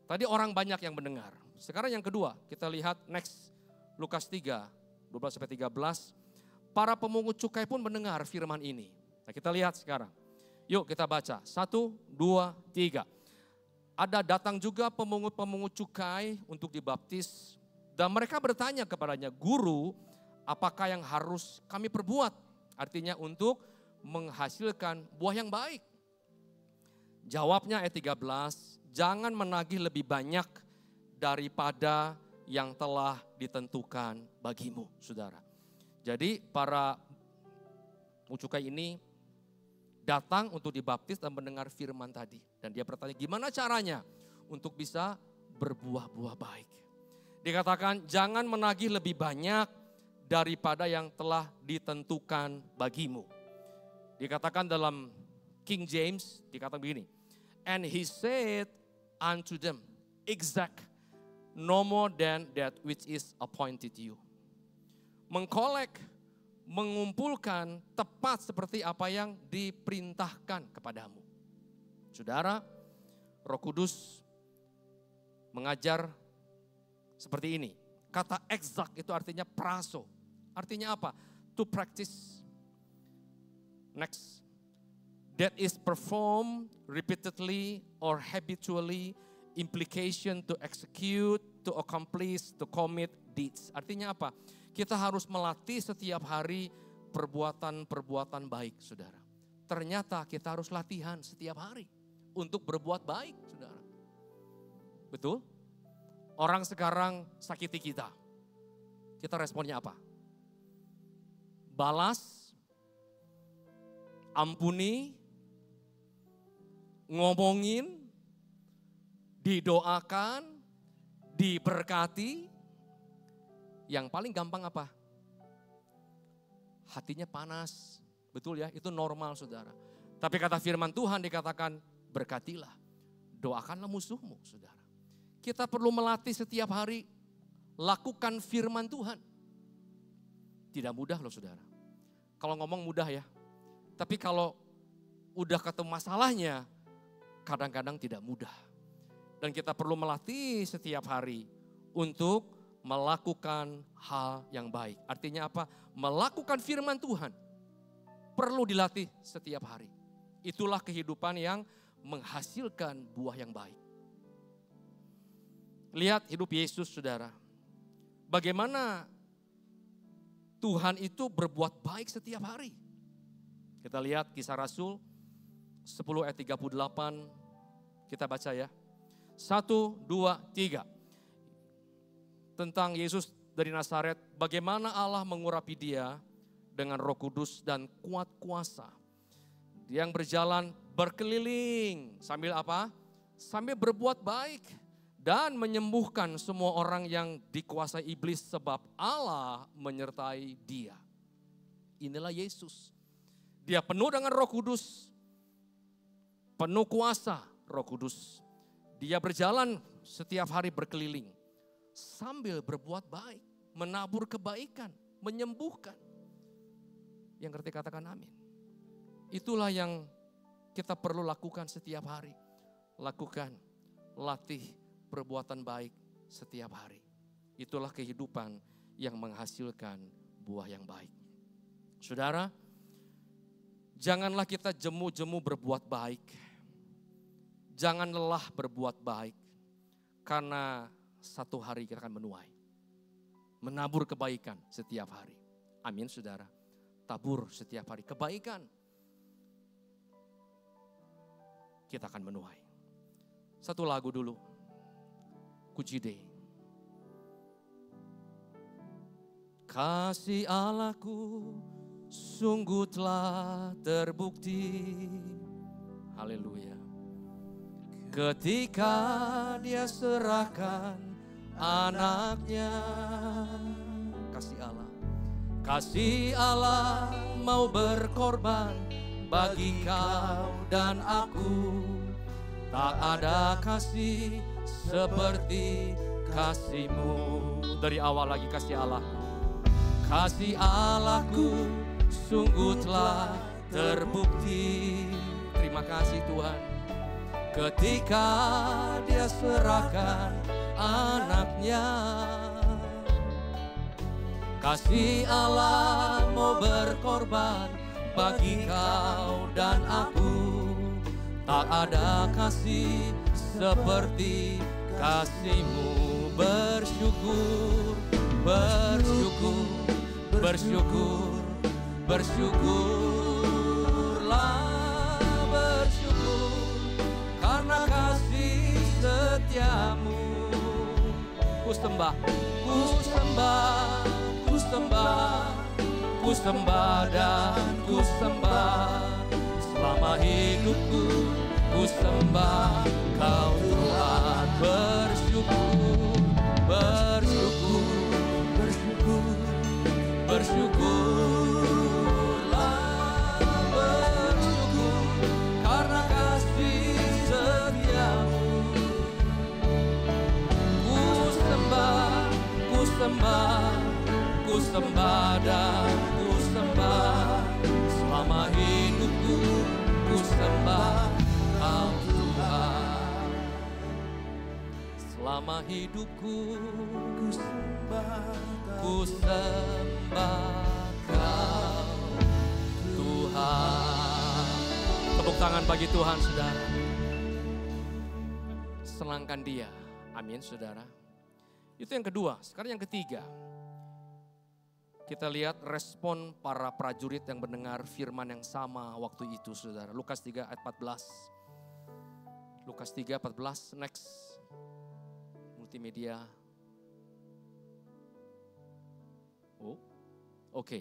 Tadi orang banyak yang mendengar. Sekarang yang kedua, kita lihat next. Lukas 3, 12-13. Para pemungut cukai pun mendengar firman ini. Nah kita lihat sekarang. Yuk kita baca. 1, 2, 3. Ada datang juga pemungut-pemungut cukai untuk dibaptis. Dan mereka bertanya kepadanya, Guru, apakah yang harus kami perbuat? Artinya untuk menghasilkan buah yang baik. Jawabnya ayat 13, jangan menagih lebih banyak daripada yang telah ditentukan bagimu, saudara. Jadi para mucukai ini datang untuk dibaptis dan mendengar firman tadi. Dan dia bertanya, gimana caranya untuk bisa berbuah-buah baik? Dikatakan jangan menagih lebih banyak daripada yang telah ditentukan bagimu. Dikatakan dalam King James, dikatakan begini. And he said, unto them exact, no more than that which is appointed you. Mengkolek, mengumpulkan tepat seperti apa yang diperintahkan kepadamu. Saudara, Roh Kudus mengajar seperti ini. Kata exact itu artinya praso. Artinya apa? To practice. Next. That is performed repeatedly or habitually, implication to execute, to accomplish, to commit deeds. Artinya apa? Kita harus melatih setiap hari perbuatan-perbuatan baik, saudara. Ternyata kita harus latihan setiap hari untuk berbuat baik, saudara. Betul? Orang sekarang sakiti kita. Kita responnya apa? Balas, ampuni, ngomongin, didoakan, diberkati. Yang paling gampang apa? Hatinya panas. Betul ya, itu normal saudara. Tapi kata firman Tuhan dikatakan, berkatilah, doakanlah musuhmu saudara. Kita perlu melatih setiap hari, lakukan firman Tuhan. Tidak mudah loh saudara. Kalau ngomong mudah ya. Tapi kalau udah ketemu masalahnya, kadang-kadang tidak mudah. Dan kita perlu melatih setiap hari untuk melakukan hal yang baik. Artinya apa? Melakukan firman Tuhan. Perlu dilatih setiap hari. Itulah kehidupan yang menghasilkan buah yang baik. Lihat hidup Yesus saudara. Bagaimana Tuhan itu berbuat baik setiap hari. Kita lihat Kisah Rasul 10 ayat 38. Kita baca ya. 1, 2, 3. Tentang Yesus dari Nazaret. Bagaimana Allah mengurapi dia dengan Roh Kudus dan kuat kuasa. Yang berjalan berkeliling. Sambil apa? Sambil berbuat baik. Dan menyembuhkan semua orang yang dikuasai iblis sebab Allah menyertai dia. Inilah Yesus. Dia penuh dengan Roh Kudus. Penuh kuasa Roh Kudus. Dia berjalan setiap hari berkeliling. Sambil berbuat baik. Menabur kebaikan. Menyembuhkan. Yang ngerti katakan amin. Itulah yang kita perlu lakukan setiap hari. Lakukan. Latih perbuatan baik setiap hari. Itulah kehidupan yang menghasilkan buah yang baik. Saudara, janganlah kita jemu-jemu berbuat baik. Jangan lelah berbuat baik. Karena satu hari kita akan menuai. Menabur kebaikan setiap hari. Amin saudara. Tabur setiap hari kebaikan. Kita akan menuai. Satu lagu dulu. Kujide. Kasih Allahku sungguh telah terbukti. Haleluya. Ketika dia serahkan anaknya. Kasih Allah. Kasih Allah mau berkorban bagi kau dan aku. Tak ada kasih seperti kasih-Mu. Dari awal lagi kasih Allah. Kasih Allahku sungguh telah terbukti. Terima kasih Tuhan. Ketika dia serahkan anaknya. Kasih Allah mau berkorban bagi kau dan aku. Tak ada kasih seperti kasih-Mu. Bersyukur, bersyukur, bersyukur, bersyukurlah, bersyukur karena kasih setia-Mu. Ku sembah, ku sembah, ku sembah, ku sembah dan ku sembah. Selama hidupku ku sembah Kau Tuhan. Bersyukur, bersyukur, bersyukur, bersyukurlah, bersyukur karena kasih setia-Mu. selama hidupku. Ku sembah Ku sembah Kau, Tuhan. Tepuk tangan bagi Tuhan, saudara. Senangkan Dia. Amin, saudara. Itu yang kedua. Sekarang yang ketiga. Kita lihat respon para prajurit yang mendengar firman yang sama waktu itu, saudara. Lukas 3 ayat 14. Lukas 3 14, next. Multimedia. Oh, oke.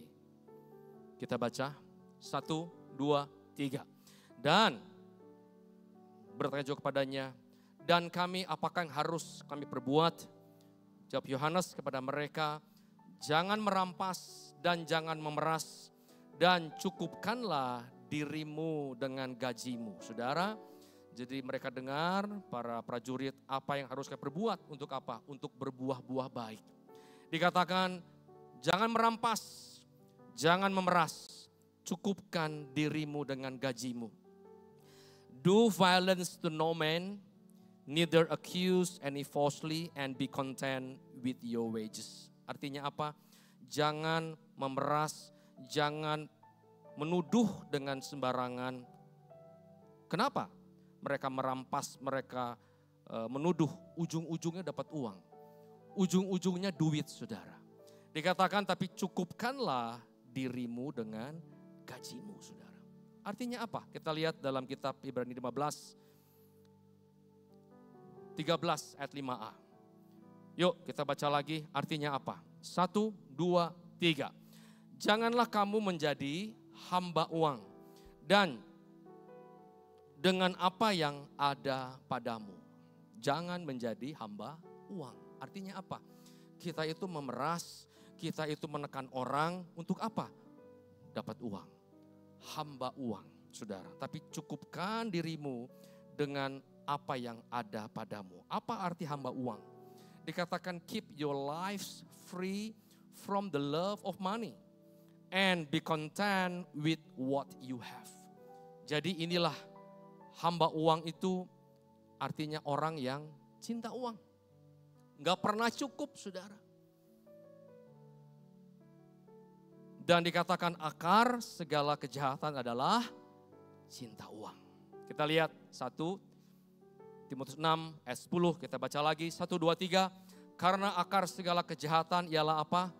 Kita baca. 1, 2, 3. Dan bertanya juga kepadanya, dan kami apakah yang harus kami perbuat? Jawab Yohanes kepada mereka, jangan merampas dan jangan memeras, dan cukupkanlah dirimu dengan gajimu. Saudara, jadi mereka dengar para prajurit apa yang harus mereka perbuat. Untuk apa? Untuk berbuah-buah baik. Dikatakan jangan merampas, jangan memeras, cukupkan dirimu dengan gajimu. Do violence to no man, neither accuse any falsely, and be content with your wages. Artinya apa? Jangan memeras, jangan menuduh dengan sembarangan. Kenapa? Mereka merampas, mereka menuduh, ujung-ujungnya dapat uang. Ujung-ujungnya duit, saudara. Dikatakan tapi cukupkanlah dirimu dengan gajimu, saudara. Artinya apa? Kita lihat dalam kitab Ibrani 15, 13 ayat 5a. Yuk kita baca lagi, artinya apa? 1, 2, 3. Janganlah kamu menjadi hamba uang dan dengan apa yang ada padamu. Jangan menjadi hamba uang. Artinya apa? Kita itu memeras, kita itu menekan orang untuk apa? Dapat uang. Hamba uang, saudara. Tapi cukupkan dirimu dengan apa yang ada padamu. Apa arti hamba uang? Dikatakan keep your lives free from the love of money and be content with what you have. Jadi inilah hamba uang itu artinya orang yang cinta uang. Gak pernah cukup, saudara. Dan dikatakan akar segala kejahatan adalah cinta uang. Kita lihat 1 Timotius 6 ayat 10, kita baca lagi 1, 2, 3. Karena akar segala kejahatan ialah apa?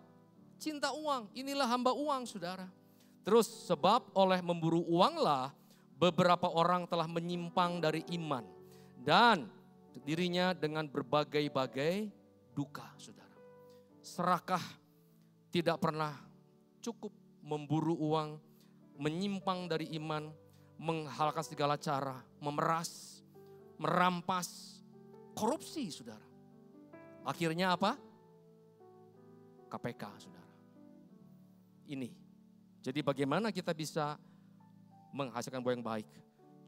Cinta uang. Inilah hamba uang, saudara. Terus sebab oleh memburu uanglah beberapa orang telah menyimpang dari iman. Dan dirinya dengan berbagai-bagai duka, saudara. Serakah tidak pernah cukup, memburu uang, menyimpang dari iman, menghalalkan segala cara, memeras, merampas, korupsi, saudara. Akhirnya apa? KPK, saudara. Ini. Jadi bagaimana kita bisa menghasilkan buah yang baik?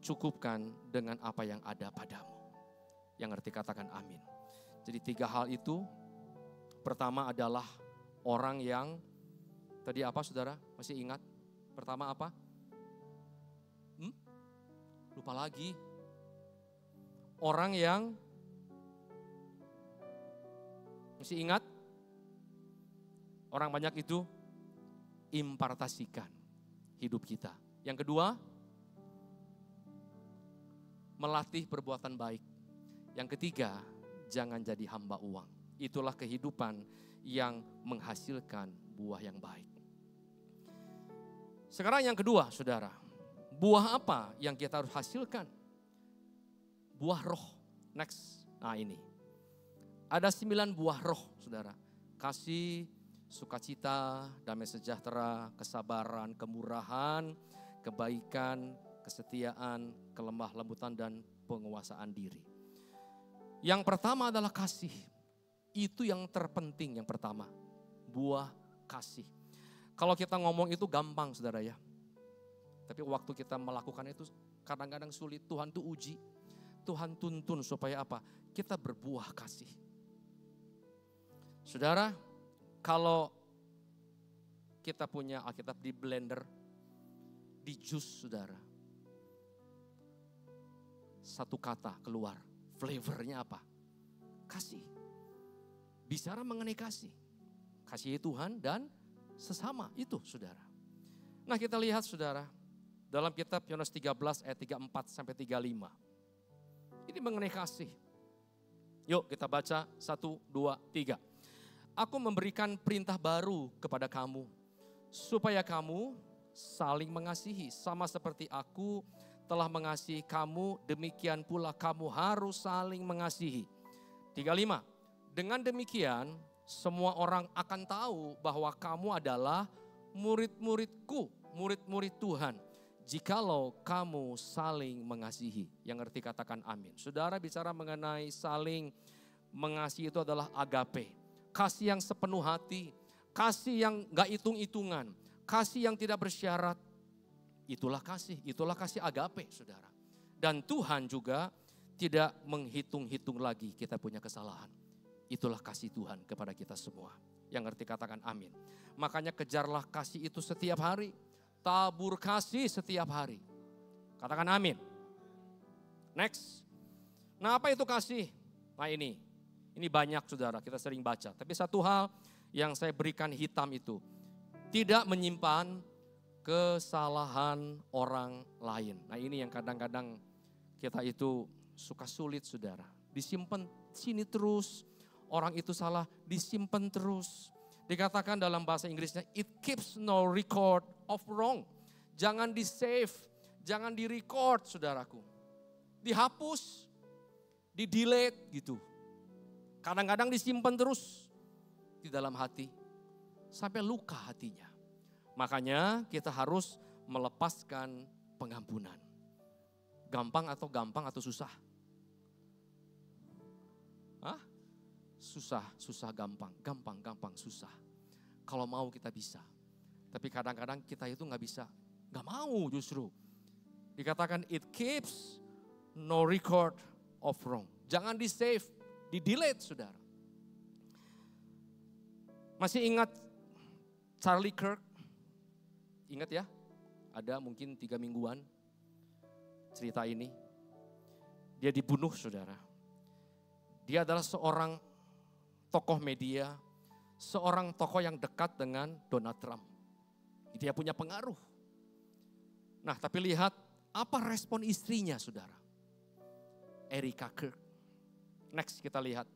Cukupkan dengan apa yang ada padamu. Yang ngerti katakan amin. Jadi 3 hal itu. Pertama adalah orang yang, tadi apa, saudara? Masih ingat? Pertama apa? Lupa lagi. Orang yang, masih ingat? Orang banyak itu impartasikan hidup kita. Yang kedua, melatih perbuatan baik. Yang ketiga, jangan jadi hamba uang. Itulah kehidupan yang menghasilkan buah yang baik. Sekarang yang kedua, saudara. Buah apa yang kita harus hasilkan? Buah roh. Next. Nah ini. Ada 9 buah roh, saudara. Kasih, sukacita, damai sejahtera, kesabaran, kemurahan, kebaikan, kesetiaan, kelemah lembutan, dan penguasaan diri. Yang pertama adalah kasih. Itu yang terpenting yang pertama. Buah kasih. Kalau kita ngomong itu gampang, saudara ya. Tapi waktu kita melakukan itu kadang-kadang sulit. Tuhan tuh uji. Tuhan tuntun supaya apa? Kita berbuah kasih. Saudara, kalau kita punya Alkitab di blender, di jus, saudara. Satu kata keluar, flavornya apa? kasih. Bicara mengenai kasih. Kasih Tuhan dan sesama itu saudara. Nah kita lihat saudara, dalam kitab Yohanes 13 ayat 34 sampai 35. Ini mengenai kasih. Yuk kita baca 1, 2, 3. Aku memberikan perintah baru kepada kamu, supaya kamu saling mengasihi. Sama seperti aku telah mengasihi kamu, demikian pula kamu harus saling mengasihi. 35. Dengan demikian semua orang akan tahu bahwa kamu adalah murid-muridku, murid-murid Tuhan. Jikalau kamu saling mengasihi. Yang ngerti katakan amin. Saudara bicara mengenai saling mengasihi itu adalah agape. Kasih yang sepenuh hati. Kasih yang gak hitung-hitungan. Kasih yang tidak bersyarat. Itulah kasih agape saudara. Dan Tuhan juga tidak menghitung-hitung lagi kita punya kesalahan. Itulah kasih Tuhan kepada kita semua. Yang ngerti katakan amin. Makanya kejarlah kasih itu setiap hari. Tabur kasih setiap hari. Katakan amin. Next. Nah apa itu kasih? Nah ini banyak saudara, kita sering baca. Tapi satu hal yang saya berikan hitam itu. Tidak menyimpan kesalahan orang lain. Nah ini yang kadang-kadang kita itu suka sulit saudara. Disimpan sini terus, orang itu salah disimpan terus. Dikatakan dalam bahasa Inggrisnya, it keeps no record of wrong. Jangan di save, jangan di record saudaraku. Dihapus, di delete gitu. Kadang-kadang disimpan terus di dalam hati. Sampai luka hatinya. Makanya kita harus melepaskan pengampunan. Gampang atau susah? Hah? Susah gampang, gampang susah. Kalau mau kita bisa. Tapi kadang-kadang kita itu gak bisa, gak mau justru. Dikatakan it keeps no record of wrong. Jangan di save, di delete saudara. Masih ingat Charlie Kirk? Ingat ya? Ada mungkin 3 mingguan cerita ini. Dia dibunuh saudara. Dia adalah seorang tokoh media, seorang tokoh yang dekat dengan Donald Trump. Dia punya pengaruh. Nah tapi lihat apa respon istrinya saudara. Erika Kirk. Next kita lihat.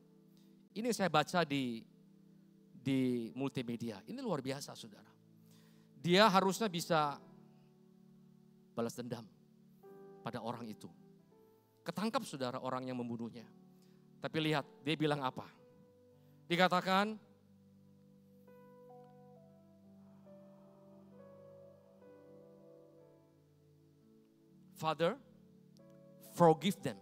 Ini saya baca di multimedia. Ini luar biasa saudara. Dia harusnya bisa balas dendam pada orang itu. Ketangkap saudara orang yang membunuhnya. Tapi lihat dia bilang apa. Dikatakan, Father, forgive them,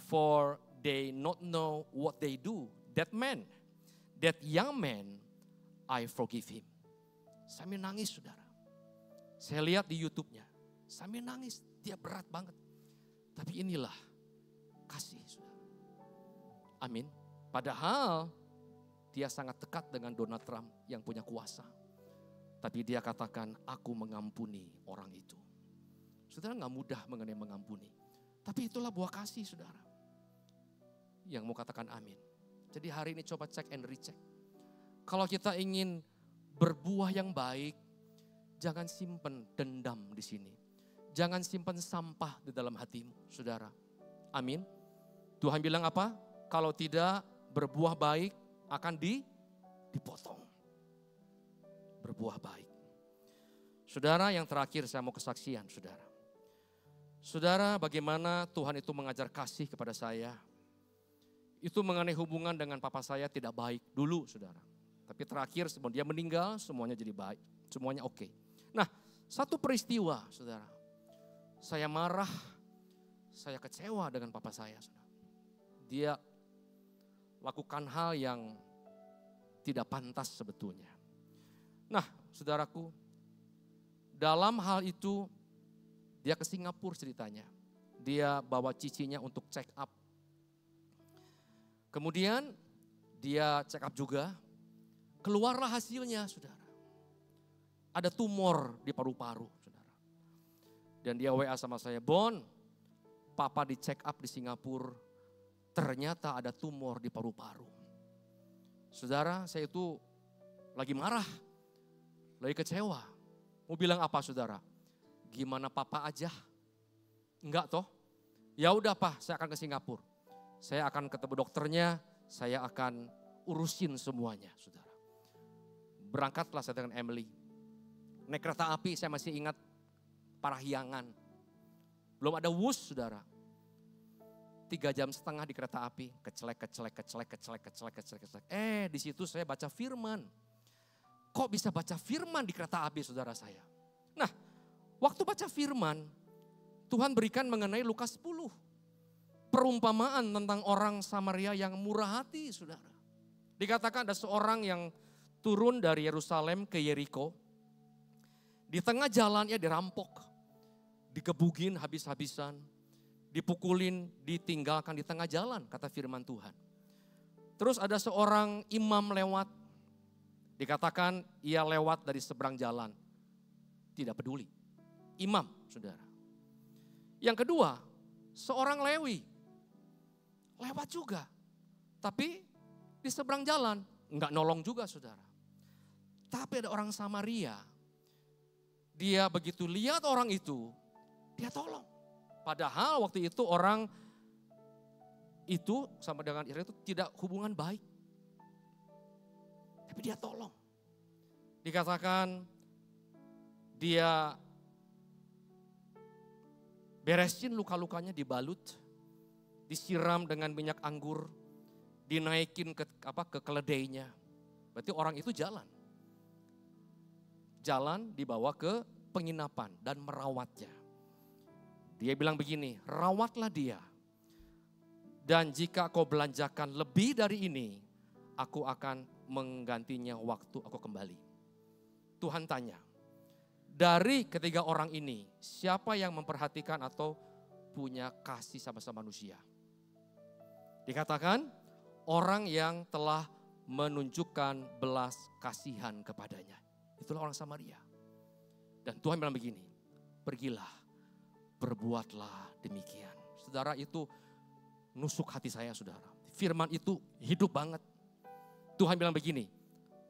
for they not know what they do. That young man, I forgive him. Sambil nangis saudara. Saya lihat di YouTube-nya, sambil nangis, dia berat banget. Tapi inilah kasih saudara. Amin. Padahal dia sangat dekat dengan Donald Trump yang punya kuasa. Tapi dia katakan, aku mengampuni orang itu. Saudara gak mudah mengenai mengampuni. Tapi itulah buah kasih saudara. Yang mau katakan amin. Jadi hari ini coba cek and recheck. Kalau kita ingin berbuah yang baik, jangan simpen dendam di sini. Jangan simpen sampah di dalam hatimu saudara. Amin. Tuhan bilang apa? Kalau tidak berbuah baik, akan dipotong. Berbuah baik. Saudara yang terakhir saya mau kesaksian saudara. Saudara bagaimana Tuhan itu mengajar kasih kepada saya. Itu mengenai hubungan dengan papa saya tidak baik dulu saudara. Tapi terakhir sebelum dia meninggal semuanya jadi baik. Semuanya oke. Nah satu peristiwa saudara. Saya marah, saya kecewa dengan papa saya saudara. Dia lakukan hal yang tidak pantas sebetulnya. Nah saudaraku, dalam hal itu dia ke Singapura ceritanya. Dia bawa cicinya untuk check up. Kemudian dia check up juga, keluarlah hasilnya saudara. Ada tumor di paru-paru saudara. Dan dia WA sama saya, Bon, papa di check up di Singapura, ternyata ada tumor di paru-paru. Saudara, saya itu lagi marah, lagi kecewa. Mau bilang apa saudara? Gimana papa aja? Enggak toh? Ya udah Pak, saya akan ke Singapura. Saya akan ketemu dokternya, saya akan urusin semuanya saudara. Berangkatlah saya dengan Emily. Naik kereta api, saya masih ingat Parahyangan. Belum ada wus saudara. 3,5 jam di kereta api, kecelek. Di situ saya baca firman. Kok bisa baca firman di kereta api saudara saya? Nah, waktu baca firman, Tuhan berikan mengenai Lukas 10. Perumpamaan tentang orang Samaria yang murah hati saudara. Dikatakan ada seorang yang turun dari Yerusalem ke Yeriko. Di tengah jalannya dirampok, digebugin habis-habisan, dipukulin, ditinggalkan di tengah jalan, kata firman Tuhan. Terus ada seorang imam lewat, dikatakan ia lewat dari seberang jalan. Tidak peduli, imam saudara. Yang kedua, seorang Lewi, lewat juga. Tapi di seberang jalan, enggak nolong juga saudara. Tapi ada orang Samaria, dia begitu lihat orang itu, dia tolong. Padahal waktu itu orang itu sama dengan Israel itu tidak hubungan baik. Tapi dia tolong. Dikatakan dia beresin luka-lukanya, dibalut, disiram dengan minyak anggur, dinaikin ke keledainya. Berarti orang itu jalan. Jalan dibawa ke penginapan dan merawatnya. Dia bilang begini, rawatlah dia. Dan jika kau belanjakan lebih dari ini, aku akan menggantinya waktu aku kembali. Tuhan tanya, dari ketiga orang ini, siapa yang memperhatikan atau punya kasih sama-sama manusia? Dikatakan, orang yang telah menunjukkan belas kasihan kepadanya. Itulah orang Samaria. Dan Tuhan bilang begini, pergilah, berbuatlah demikian. Saudara, itu nusuk hati saya saudara. Firman itu hidup banget. Tuhan bilang begini,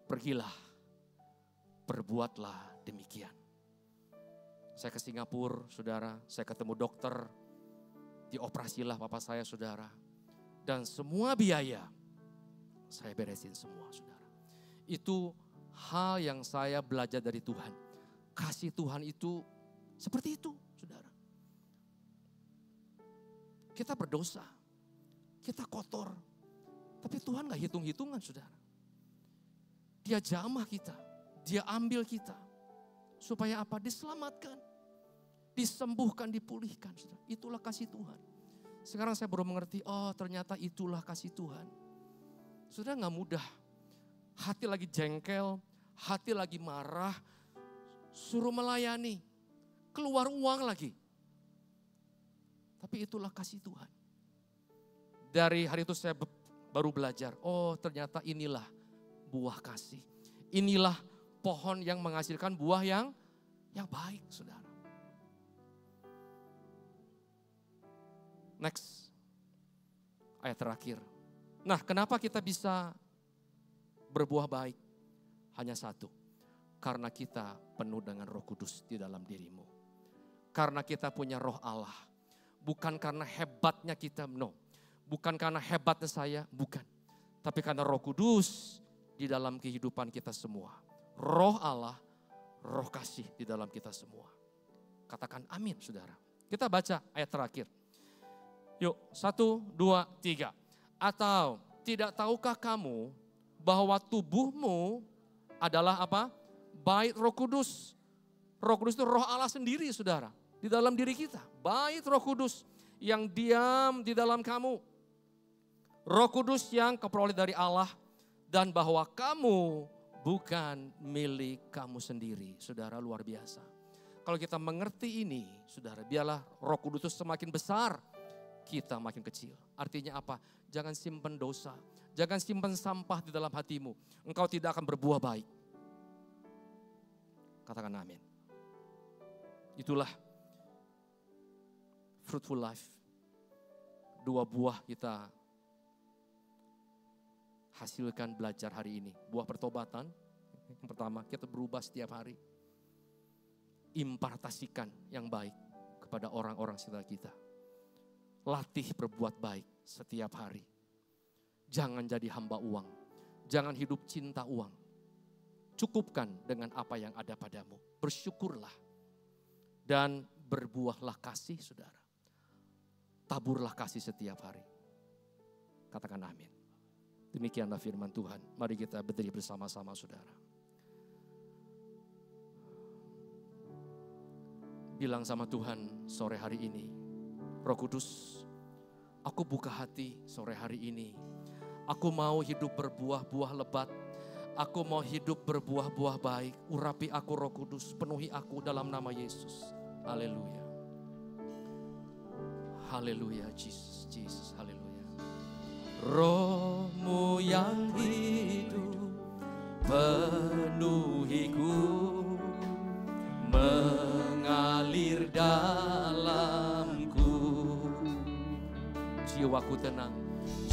pergilah, berbuatlah demikian. Saya ke Singapura saudara, saya ketemu dokter, dioperasilah papa saya saudara. Dan semua biaya saya beresin semua saudara. Itu hal yang saya belajar dari Tuhan. Kasih Tuhan itu seperti itu saudara. Kita berdosa, kita kotor. Tapi Tuhan gak hitung-hitungan saudara. Dia jamah kita, dia ambil kita. Supaya apa? Diselamatkan, disembuhkan, dipulihkan. Saudara. Itulah kasih Tuhan. Sekarang saya baru mengerti, oh ternyata itulah kasih Tuhan. Saudara gak mudah. Hati lagi jengkel, hati lagi marah, suruh melayani, keluar uang lagi. Tapi itulah kasih Tuhan. Dari hari itu saya baru belajar, oh ternyata inilah buah kasih. Inilah pohon yang menghasilkan buah yang baik, saudara. Next, ayat terakhir. Nah, kenapa kita bisa berbuah baik? Hanya satu, karena kita penuh dengan Roh Kudus di dalam dirimu. Karena kita punya Roh Allah. Bukan karena hebatnya kita, no. Bukan karena hebatnya saya, bukan. Tapi karena Roh Kudus di dalam kehidupan kita semua. Roh Allah, Roh kasih di dalam kita semua. Katakan amin, saudara. Kita baca ayat terakhir. Yuk, 1, 2, 3. Atau tidak tahukah kamu bahwa tubuhmu adalah apa? Bait Roh Kudus. Roh Kudus itu Roh Allah sendiri, saudara. Di dalam diri kita. Bait Roh Kudus yang diam di dalam kamu. Roh Kudus yang kau peroleh dari Allah. Dan bahwa kamu bukan milik kamu sendiri. Saudara, luar biasa. Kalau kita mengerti ini, saudara, biarlah Roh Kudus itu semakin besar, kita makin kecil. Artinya apa? Jangan simpan dosa. Jangan simpan sampah di dalam hatimu. Engkau tidak akan berbuah baik. Katakan amin. Itulah fruitful life. 2 buah kita hasilkan belajar hari ini. Buah pertobatan, yang pertama kita berubah setiap hari. Impartasikan yang baik kepada orang-orang sekitar kita. Latih berbuat baik setiap hari. Jangan jadi hamba uang. Jangan hidup cinta uang. Cukupkan dengan apa yang ada padamu. Bersyukurlah. Dan berbuahlah kasih, saudara. Taburlah kasih setiap hari. Katakan amin. Demikianlah firman Tuhan. Mari kita berdiri bersama-sama, saudara. Bilang sama Tuhan sore hari ini, Roh Kudus, aku buka hati sore hari ini. Aku mau hidup berbuah-buah lebat. Aku mau hidup berbuah-buah baik. Urapi aku, Roh Kudus, penuhi aku dalam nama Yesus. Haleluya. Haleluya, Jesus, Jesus, haleluya. Roh-Mu yang hidup penuhiku, mengalir dalamku. Jiwaku tenang,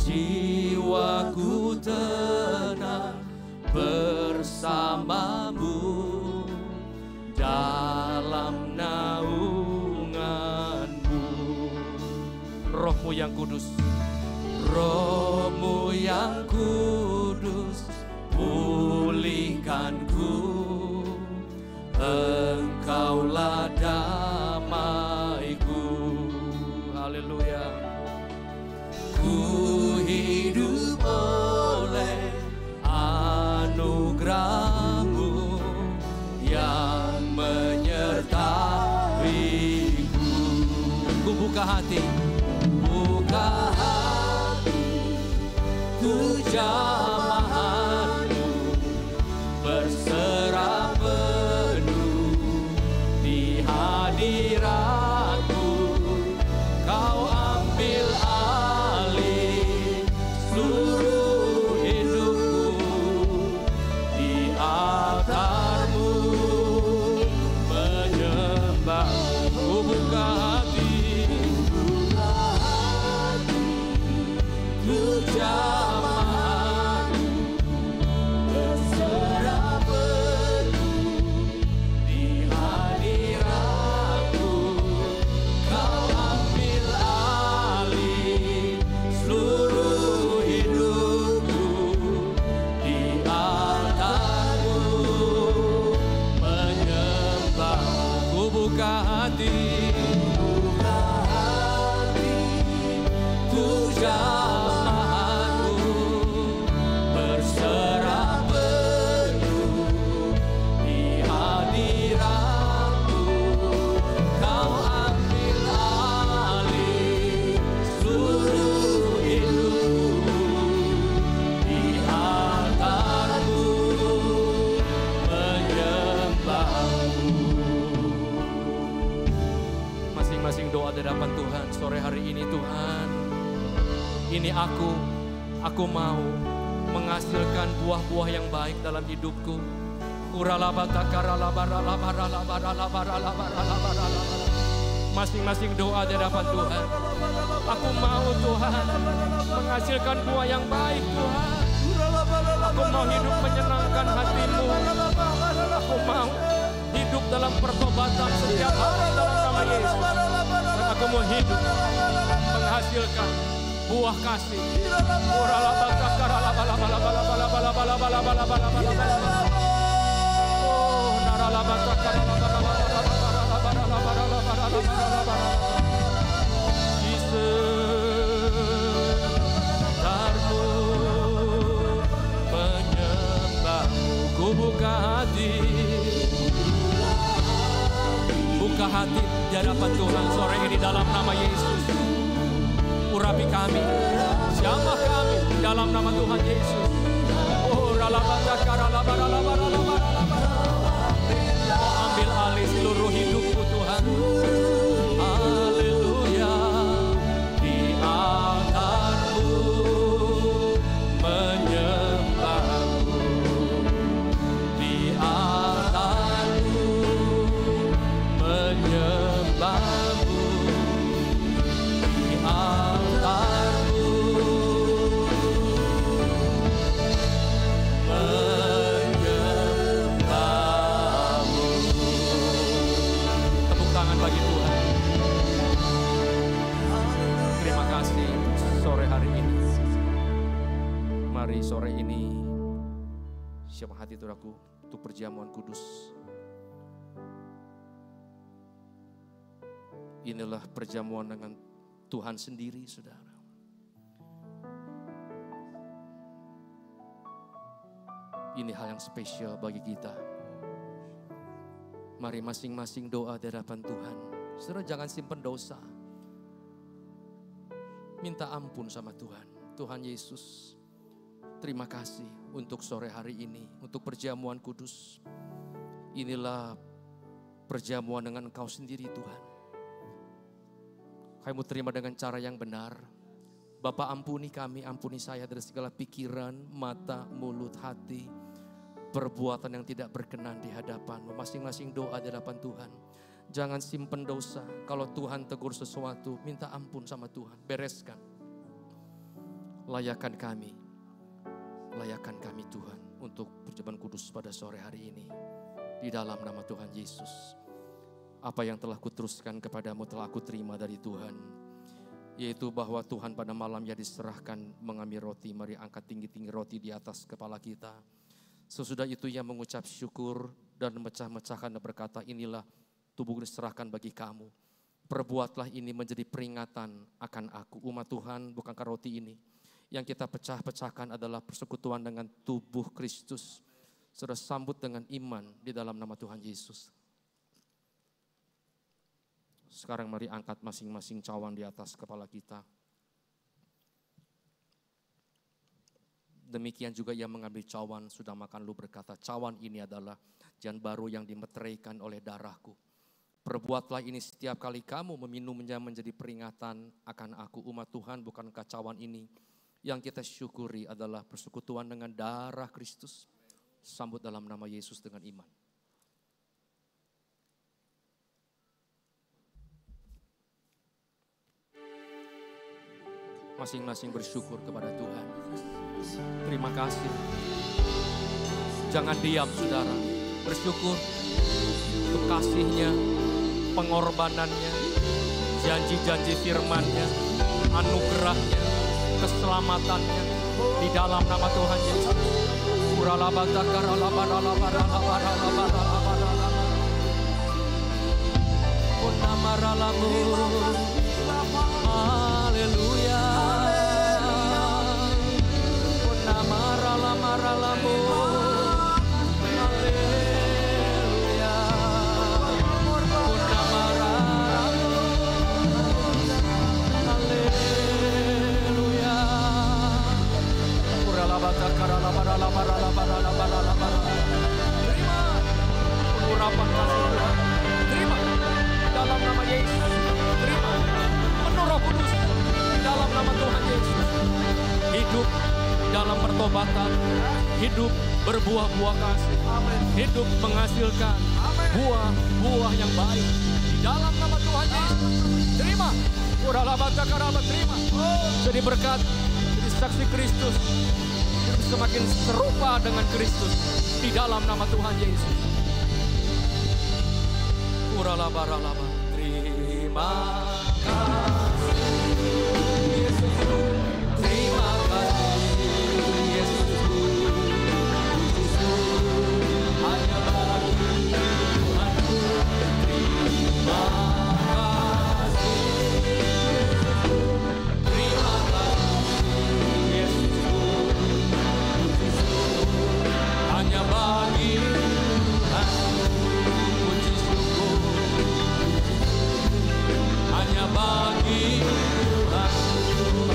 jiwaku tenang bersamamu dalam naunganmu. Roh-Mu yang kudus, Roh-Mu yang kudus, pulihkanku. Engkaulah damaiku. Haleluya. Ku hidup oleh anugerah-Mu yang menyertaiku. Ku buka hati, ku jamahmu, berserah penuh di hadirat-Mu. Kau ambil alih seluruh hidupku, di altar-Mu menyembah. Ku buka hati, ku jamahmu, berserah penuh di hadirat-Mu. Kau ambil alih seluruh hidupku, di altar-Mu menyembah. Ku buka hati, ku jamahmu, berserah penuh di hadirat-Mu. Kau ambil alih seluruh hidupku, di altar-Mu menyembah-Mu. Masing-masing doa di hadapan Tuhan sore hari ini. Tuhan, ini aku mau menghasilkan buah-buah yang baik dalam hidupku. Masing-masing doa di hadapan Tuhan. Aku mau, Tuhan, menghasilkan buah yang baik, Tuhan. Aku mau hidup menyenangkan hati-Mu. Aku mau hidup dalam pertobatan setiap hari dalam nama Yesus. Dan aku mau hidup menghasilkan buah kasih. Ku buka hati, buka hati di hadapan Tuhan sore ini dalam nama Yesus. Urapi kami, jamah kami dalam nama Tuhan Yesus. Oh, ambil alih seluruh hidupku, Tuhan. Haleluya. Di altar-Mu menyembah-Mu, di altar-Mu menyembah-Mu, di altar-Mu kasih sore hari ini. Mari sore ini siap hati saudaraku untuk perjamuan kudus. Inilah perjamuan dengan Tuhan sendiri, saudara. Ini hal yang spesial bagi kita. Mari masing-masing doa di hadapan Tuhan. Saudara jangan simpan dosa. Minta ampun sama Tuhan. Tuhan Yesus, terima kasih untuk sore hari ini, untuk perjamuan kudus. Inilah perjamuan dengan Engkau sendiri Tuhan. Kami mau terima dengan cara yang benar. Bapa ampuni kami, ampuni saya dari segala pikiran, mata, mulut, hati, perbuatan yang tidak berkenan di hadapan-Mu. Masing-masing doa di hadapan Tuhan. Jangan simpen dosa. Kalau Tuhan tegur sesuatu, minta ampun sama Tuhan. Bereskan. Layakan kami Tuhan untuk perjamuan kudus pada sore hari ini. Di dalam nama Tuhan Yesus. Apa yang telah kuteruskan kepadamu telah aku terima dari Tuhan. Yaitu bahwa Tuhan pada malamnya diserahkan mengambil roti. Mari angkat tinggi-tinggi roti di atas kepala kita. Sesudah itu ia mengucap syukur dan memecah-mecahkan dan berkata, inilah tubuhku diserahkan bagi kamu. Perbuatlah ini menjadi peringatan akan aku. Umat Tuhan, bukankah roti ini yang kita pecah-pecahkan adalah persekutuan dengan tubuh Kristus. Sudah sambut dengan iman di dalam nama Tuhan Yesus. Sekarang mari angkat masing-masing cawan di atas kepala kita. Demikian juga ia mengambil cawan, sudah makan lu berkata, cawan ini adalah jan baru yang dimeteraikan oleh darahku. Perbuatlah ini setiap kali kamu meminumnya menjadi peringatan akan aku. Umat Tuhan, bukankah cawan ini yang kita syukuri adalah persekutuan dengan darah Kristus. Sambut dalam nama Yesus dengan iman. Masing-masing bersyukur kepada Tuhan. Terima kasih. Jangan diam saudara. Bersyukur untuk kasih-Nya, pengorbanannya, janji-janji firman-Nya, anugerah-Nya, keselamatannya di dalam nama Tuhan Yesus. Haleluya. Terima urapan kasih Tuhan. Terima dalam nama Yesus. Terima penuh Roh Kudus dalam nama Tuhan Yesus. Hidup dalam pertobatan, hidup berbuah-buah kasih, hidup menghasilkan buah-buah yang baik di dalam nama Tuhan Yesus. Terima, terima. Jadi berkat, jadi saksi Kristus, semakin serupa dengan Kristus di dalam nama Tuhan Yesus. Terima kasih Yesus. Terima kasih Yesus. Hanya bagi Tuhanku. Terima kasih. Terima kasih Yesus. Hanya bagi Tuhanku. Puji syukur. Hanya bagi Tuhan.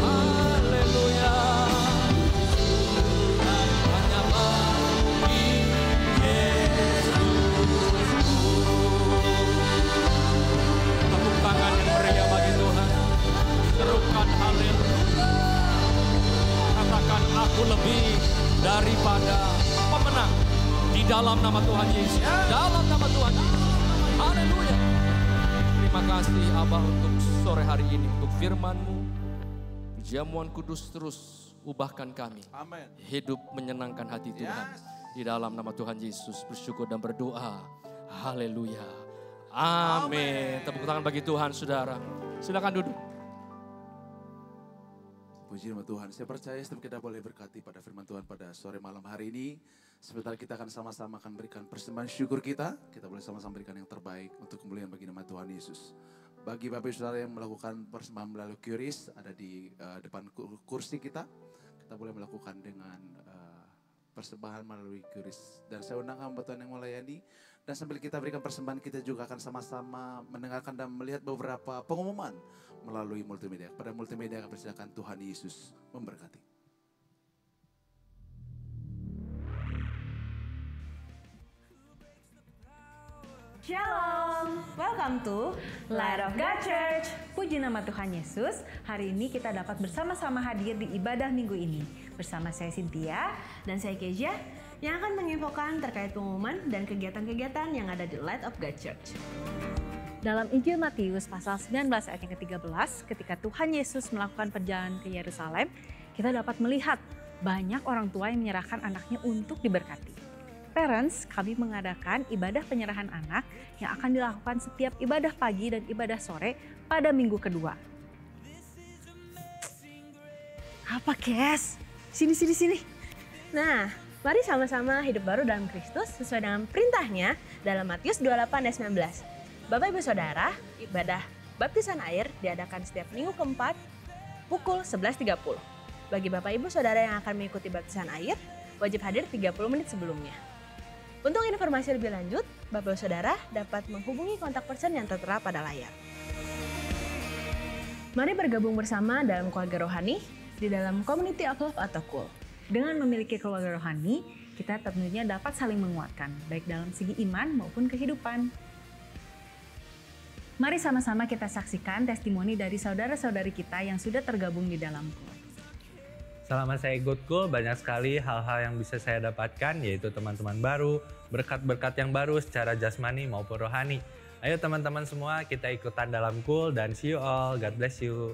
Haleluya. Hanya bagi Yesus. Tepuk tangan yang meriah bagi Tuhan. Serukan haleluya. Katakan aku lebih daripada pemenang di dalam nama Tuhan Yesus. Dalam nama Tuhan Yesus. Haleluya. Terima kasih Abah untuk sore hari ini, untuk firman-Mu. Jamuan kudus terus ubahkan kami. Amin. Hidup menyenangkan hati Tuhan. Di dalam nama Tuhan Yesus bersyukur dan berdoa. Haleluya. Amin. Tepuk tangan bagi Tuhan saudara. Silakan duduk. Puji nama Tuhan. Saya percaya setiap kita boleh berkati pada firman Tuhan pada sore malam hari ini. Sebentar kita akan sama-sama akan berikan persembahan syukur kita. Kita boleh sama-sama berikan yang terbaik untuk kemuliaan bagi nama Tuhan Yesus. Bagi Bapak Ibu Saudara yang melakukan persembahan melalui QRIS, ada di depan kursi kita. Kita boleh melakukan dengan persembahan melalui QRIS. Dan saya undang hamba Tuhan yang melayani. Dan sambil kita berikan persembahan, kita juga akan sama-sama mendengarkan dan melihat beberapa pengumuman melalui multimedia. Pada multimedia akan persilakan Tuhan Yesus memberkati. Shalom, welcome to Light of God Church. Puji nama Tuhan Yesus, hari ini kita dapat bersama-sama hadir di ibadah minggu ini. Bersama saya Cynthia dan saya Kezia yang akan menginfokan terkait pengumuman dan kegiatan-kegiatan yang ada di Light of God Church. Dalam Injil Matius pasal 19 ayat yang ke-13, ketika Tuhan Yesus melakukan perjalanan ke Yerusalem, kita dapat melihat banyak orang tua yang menyerahkan anaknya untuk diberkati. Parents, kami mengadakan ibadah penyerahan anak yang akan dilakukan setiap ibadah pagi dan ibadah sore pada minggu kedua. Apa, Kes? Sini. Nah, mari sama-sama hidup baru dalam Kristus sesuai dengan perintahnya dalam Matius 28 ayat 19. Bapak Ibu Saudara, ibadah baptisan air diadakan setiap minggu keempat pukul 11.30. Bagi Bapak Ibu Saudara yang akan mengikuti baptisan air, wajib hadir 30 menit sebelumnya. Untuk informasi lebih lanjut, Bapak Ibu Saudara dapat menghubungi kontak person yang tertera pada layar. Mari bergabung bersama dalam keluarga rohani di dalam Community of Love atau KUL. Dengan memiliki keluarga rohani, kita tentunya dapat saling menguatkan, baik dalam segi iman maupun kehidupan. Mari sama-sama kita saksikan testimoni dari saudara-saudari kita yang sudah tergabung di dalam KUL. Selama saya ikut KUL, banyak sekali hal-hal yang bisa saya dapatkan, yaitu teman-teman baru, berkat-berkat yang baru secara jasmani maupun rohani. Ayo teman-teman semua, kita ikutan dalam KUL dan see you all. God bless you.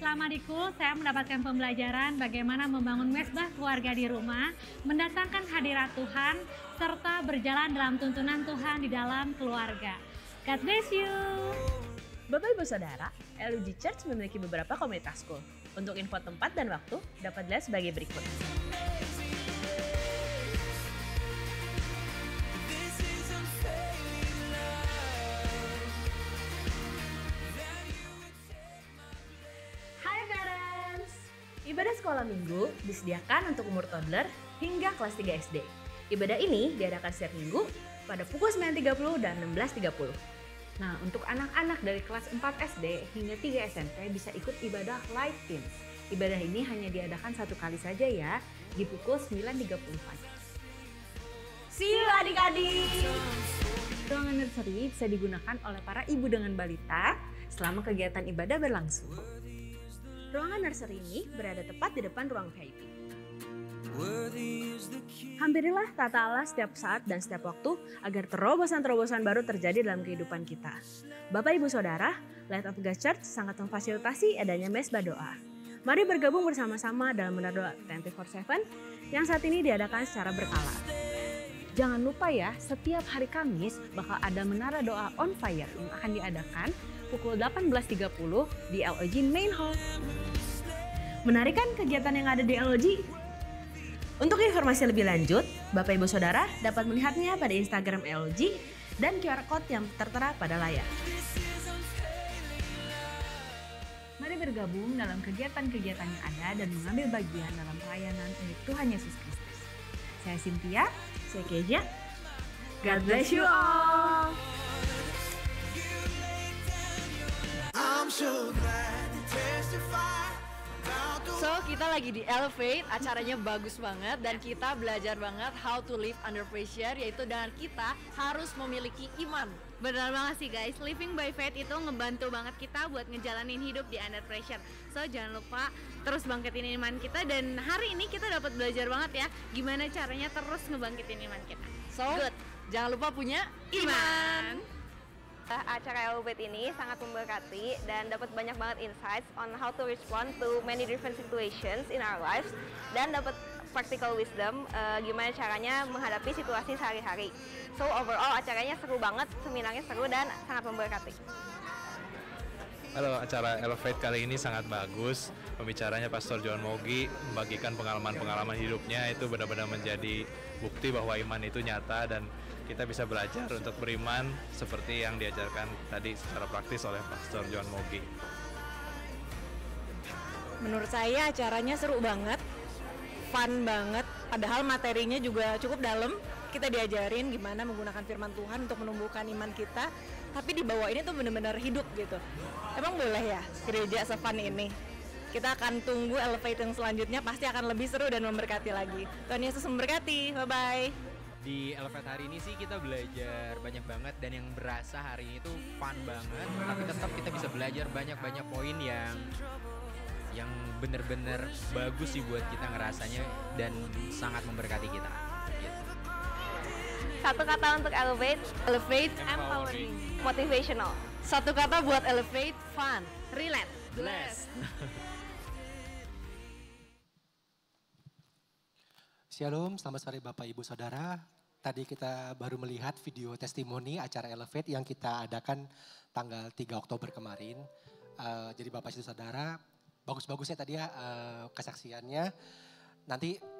Selama di KUL, saya mendapatkan pembelajaran bagaimana membangun mesbah keluarga di rumah, mendatangkan hadirat Tuhan, serta berjalan dalam tuntunan Tuhan di dalam keluarga. God bless you. Bapak Ibu Saudara, LUG Church memiliki beberapa komunitas KUL. Untuk info tempat dan waktu, dapat dilihat sebagai berikut. Hai parents! Ibadah sekolah minggu disediakan untuk umur toddler hingga kelas 3 SD. Ibadah ini diadakan setiap minggu pada pukul 9.30 dan 16.30. Nah, untuk anak-anak dari kelas 4 SD hingga 3 SMP bisa ikut ibadah Light Teens. Ibadah ini hanya diadakan satu kali saja ya, di pukul 9.30 pagi. See you adik-adik! Ruangan nursery bisa digunakan oleh para ibu dengan balita selama kegiatan ibadah berlangsung. Ruangan nursery ini berada tepat di depan ruang VIP. Hampirilah tata Allah setiap saat dan setiap waktu agar terobosan-terobosan baru terjadi dalam kehidupan kita. Bapak Ibu Saudara, Light of God Church sangat memfasilitasi adanya mesbah doa. Mari bergabung bersama-sama dalam menara doa 24/7 yang saat ini diadakan secara berkala. Jangan lupa ya, setiap hari Kamis bakal ada menara doa on fire yang akan diadakan pukul 18.30 di LOG Main Hall. Menarik kan kegiatan yang ada di LOG? Untuk informasi lebih lanjut, Bapak Ibu Saudara dapat melihatnya pada Instagram LOG dan QR Code yang tertera pada layar. Mari bergabung dalam kegiatan-kegiatan yang ada dan mengambil bagian dalam pelayanan untuk Tuhan Yesus Kristus. Saya Cynthia, saya Kezia. God bless you all. I'm so glad to testify. So, kita lagi di Elevate, acaranya bagus banget dan kita belajar banget how to live under pressure, yaitu dengan kita harus memiliki iman. Benar banget sih guys, living by faith itu ngebantu banget kita buat ngejalanin hidup di under pressure. So, jangan lupa terus bangkitin iman kita dan hari ini kita dapat belajar banget ya gimana caranya terus ngebangkitin iman kita. So, good. Jangan lupa punya iman. Acara Elevate ini sangat memberkati dan dapat banyak banget insights on how to respond to many different situations in our lives dan dapat practical wisdom gimana caranya menghadapi situasi sehari-hari. So overall acaranya seru banget, seminarnya seru dan sangat memberkati. Halo, acara Elevate kali ini sangat bagus. Pembicaranya Pastor John Mogi membagikan pengalaman-pengalaman hidupnya, itu benar-benar menjadi bukti bahwa iman itu nyata dan kita bisa belajar untuk beriman seperti yang diajarkan tadi secara praktis oleh Pastor John Mogi. Menurut saya acaranya seru banget, fun banget, padahal materinya juga cukup dalam. Kita diajarin gimana menggunakan firman Tuhan untuk menumbuhkan iman kita, tapi di bawah ini tuh benar-benar hidup gitu. Emang boleh ya gereja se-fun ini? Kita akan tunggu Elevate yang selanjutnya, pasti akan lebih seru dan memberkati lagi. Tuhan Yesus memberkati, bye-bye. Di Elevate hari ini sih kita belajar banyak banget, dan yang berasa hari ini tuh fun banget, tapi tetap kita bisa belajar banyak-banyak poin yang bener-bener bagus sih buat kita ngerasanya dan sangat memberkati kita. Gitu. Satu kata untuk Elevate. Elevate, empowering, Motivational. Satu kata buat Elevate, fun, Relate. bless. Shalom, selamat sore Bapak Ibu Saudara. Tadi kita baru melihat video testimoni acara Elevate yang kita adakan tanggal 3 Oktober kemarin. Jadi Bapak Ibu Saudara, bagus-bagusnya tadi ya kesaksiannya.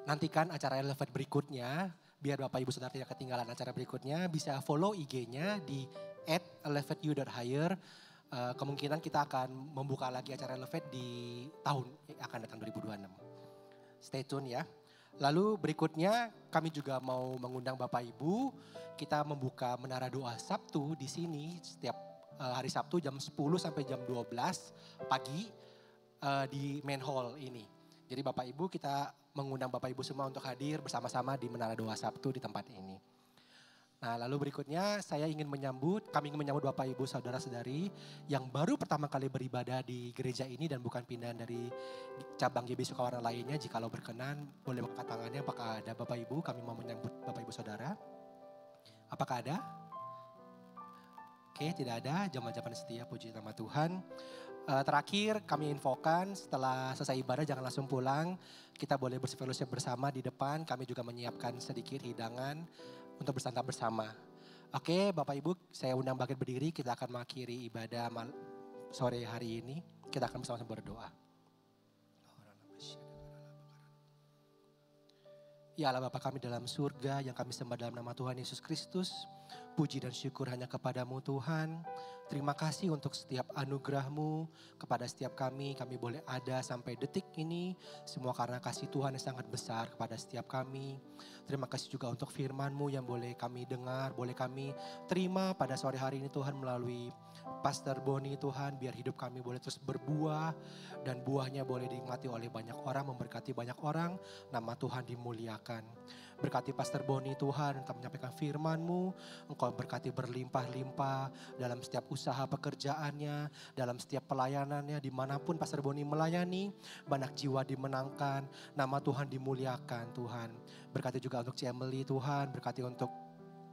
Nantikan acara Elevate berikutnya, biar Bapak Ibu Saudara tidak ketinggalan acara berikutnya, bisa follow IG-nya di @elevateyou.hire. Kemungkinan kita akan membuka lagi acara Elevate di tahun yang akan datang 2026. Stay tune ya. Lalu berikutnya kami juga mau mengundang Bapak Ibu, kita membuka Menara Doa Sabtu di sini setiap hari Sabtu jam 10 sampai jam 12 pagi di main hall ini. Jadi Bapak Ibu, kita mengundang Bapak Ibu semua untuk hadir bersama-sama di Menara Doa Sabtu di tempat ini. Nah, lalu berikutnya kami ingin menyambut Bapak Ibu Saudara-saudari yang baru pertama kali beribadah di gereja ini dan bukan pindahan dari cabang GB Sukawarna lainnya. Jikalau berkenan, boleh angkat tangannya. Apakah ada Bapak Ibu? Kami mau menyambut Bapak Ibu Saudara. Apakah ada? Oke, tidak ada. Jamaah-jamaah setia, puji nama Tuhan. Terakhir kami infokan setelah selesai ibadah jangan langsung pulang. Kita boleh bersifat bersama di depan. Kami juga menyiapkan sedikit hidangan untuk bersantap bersama. Oke, Bapak Ibu, saya undang bangkit berdiri. Kita akan mengakhiri ibadah sore hari ini. Kita akan bersama-sama berdoa. Ya Allah Bapa kami dalam surga yang kami sembah dalam nama Tuhan Yesus Kristus. Puji dan syukur hanya kepadamu Tuhan. Terima kasih untuk setiap anugerah-Mu kepada setiap kami. Kami boleh ada sampai detik ini. Semua karena kasih Tuhan yang sangat besar kepada setiap kami. Terima kasih juga untuk firman-Mu yang boleh kami dengar, boleh kami terima pada sore hari ini Tuhan melalui Pastor Boni Tuhan. Biar hidup kami boleh terus berbuah dan buahnya boleh dinikmati oleh banyak orang, memberkati banyak orang. Nama Tuhan dimuliakan. Berkati Pastor Boni Tuhan untuk menyampaikan firman-Mu. Engkau berkati berlimpah-limpah dalam setiap usaha pekerjaannya, dalam setiap pelayanannya, dimanapun Pastor Boni melayani, banyak jiwa dimenangkan, nama Tuhan dimuliakan Tuhan. Berkati juga untuk Emily Tuhan, berkati untuk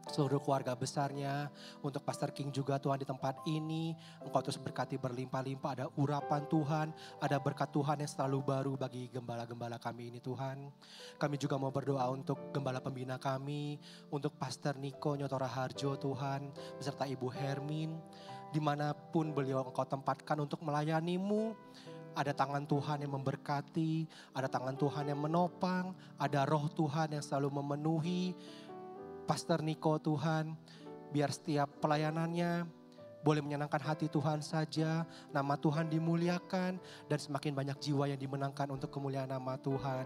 seluruh keluarga besarnya, untuk Pastor King juga Tuhan di tempat ini. Engkau terus berkati berlimpah-limpah, ada urapan Tuhan, ada berkat Tuhan yang selalu baru bagi gembala-gembala kami ini Tuhan. Kami juga mau berdoa untuk gembala pembina kami, untuk Pastor Niko Nyotora Harjo Tuhan, beserta Ibu Hermin, dimanapun beliau Engkau tempatkan untuk melayani-Mu. Ada tangan Tuhan yang memberkati, ada tangan Tuhan yang menopang, ada roh Tuhan yang selalu memenuhi Pastor Niko Tuhan, biar setiap pelayanannya boleh menyenangkan hati Tuhan saja, nama Tuhan dimuliakan dan semakin banyak jiwa yang dimenangkan untuk kemuliaan nama Tuhan.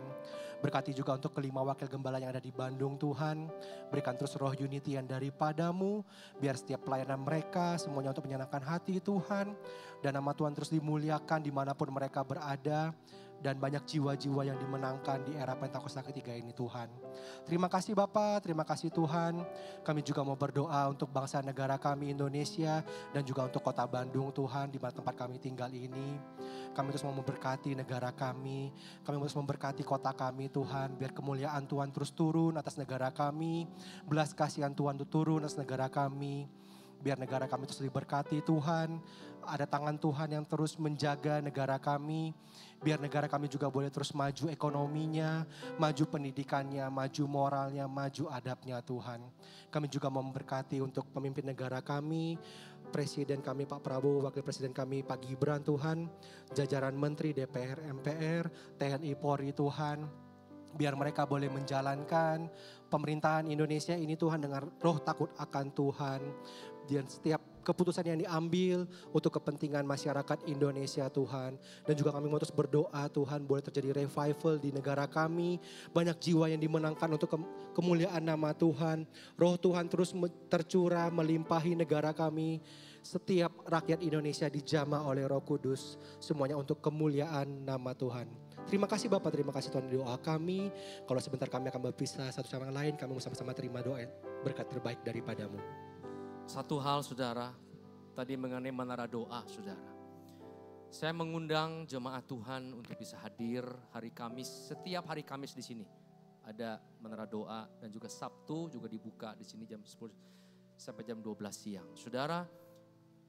Berkati juga untuk kelima wakil gembala yang ada di Bandung Tuhan, berikan terus roh unity yang daripadamu, biar setiap pelayanan mereka semuanya untuk menyenangkan hati Tuhan dan nama Tuhan terus dimuliakan dimanapun mereka berada. Dan banyak jiwa-jiwa yang dimenangkan di era Pentakosta ketiga ini Tuhan. Terima kasih Bapa, terima kasih Tuhan. Kami juga mau berdoa untuk bangsa negara kami Indonesia dan juga untuk kota Bandung Tuhan di mana tempat kami tinggal ini. Kami terus mau memberkati negara kami terus memberkati kota kami Tuhan. Biar kemuliaan Tuhan terus turun atas negara kami, belas kasihan Tuhan turun atas negara kami. Biar negara kami terus diberkati Tuhan. Ada tangan Tuhan yang terus menjaga negara kami. Biar negara kami juga boleh terus maju ekonominya, maju pendidikannya, maju moralnya, maju adabnya Tuhan. Kami juga memberkati untuk pemimpin negara kami, Presiden kami Pak Prabowo, Wakil Presiden kami Pak Gibran Tuhan, jajaran Menteri, DPR, MPR, TNI, Polri Tuhan. Biar mereka boleh menjalankan pemerintahan Indonesia ini Tuhan dengan roh takut akan Tuhan. Dan setiap keputusan yang diambil untuk kepentingan masyarakat Indonesia Tuhan. Dan juga kami mau terus berdoa Tuhan boleh terjadi revival di negara kami. Banyak jiwa yang dimenangkan untuk kemuliaan nama Tuhan. Roh Tuhan terus tercurah melimpahi negara kami. Setiap rakyat Indonesia dijamah oleh Roh Kudus. Semuanya untuk kemuliaan nama Tuhan. Terima kasih Bapak, terima kasih Tuhan doa kami. Kalau sebentar kami akan berpisah satu sama yang lain, kami mau sama-sama terima doa berkat terbaik daripadamu. Satu hal saudara, tadi mengenai menara doa saudara. Saya mengundang jemaat Tuhan untuk bisa hadir hari Kamis, setiap hari Kamis di sini. Ada menara doa dan juga Sabtu juga dibuka di sini jam 10 sampai jam 12 siang. Saudara,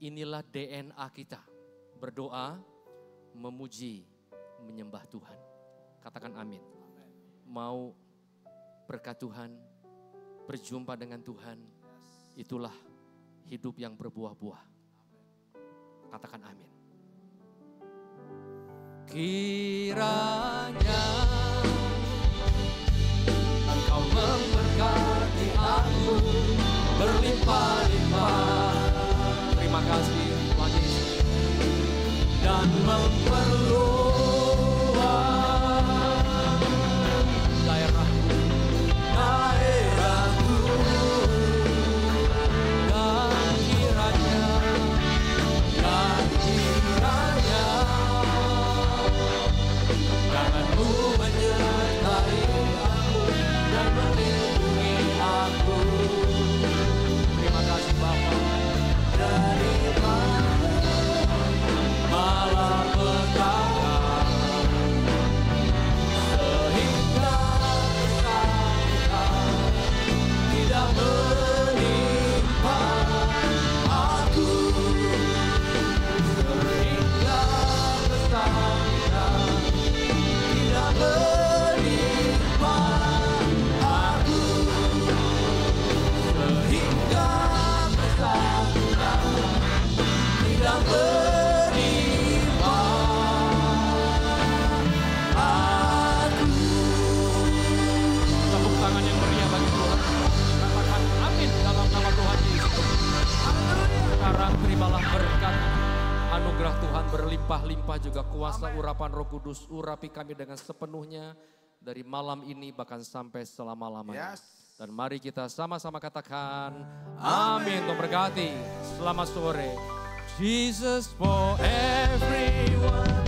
inilah DNA kita, berdoa, memuji, menyembah Tuhan. Katakan amin. Mau berkat Tuhan, berjumpa dengan Tuhan, itulah hidup yang berbuah-buah. Katakan amin. Kiranya Engkau memberkati aku berlimpah-limpah. Terima kasih Tuhan Yesus. Dan memperluas daerahku, dan kiranya tanganmu menyertai aku dan melindungi aku. Terima kasih Bapa. Dari malam petaka sehingga kesakitan tidak menimpa aku, sehingga kesakitan tidak menimpa aku, sehingga kesakitan tidak menimpa aku. Tepuk tangan yang meriah bagi Tuhan. Katakan amin dalam nama Tuhan Yesus. Sekarang terimalah berkat anugerah Tuhan berlimpah-limpah, juga kuasa urapan Roh Kudus urapi kami dengan sepenuhnya dari malam ini bahkan sampai selama-lamanya. Dan mari kita sama-sama katakan amin. Tuhan berkati. Selamat sore. Jesus for everyone.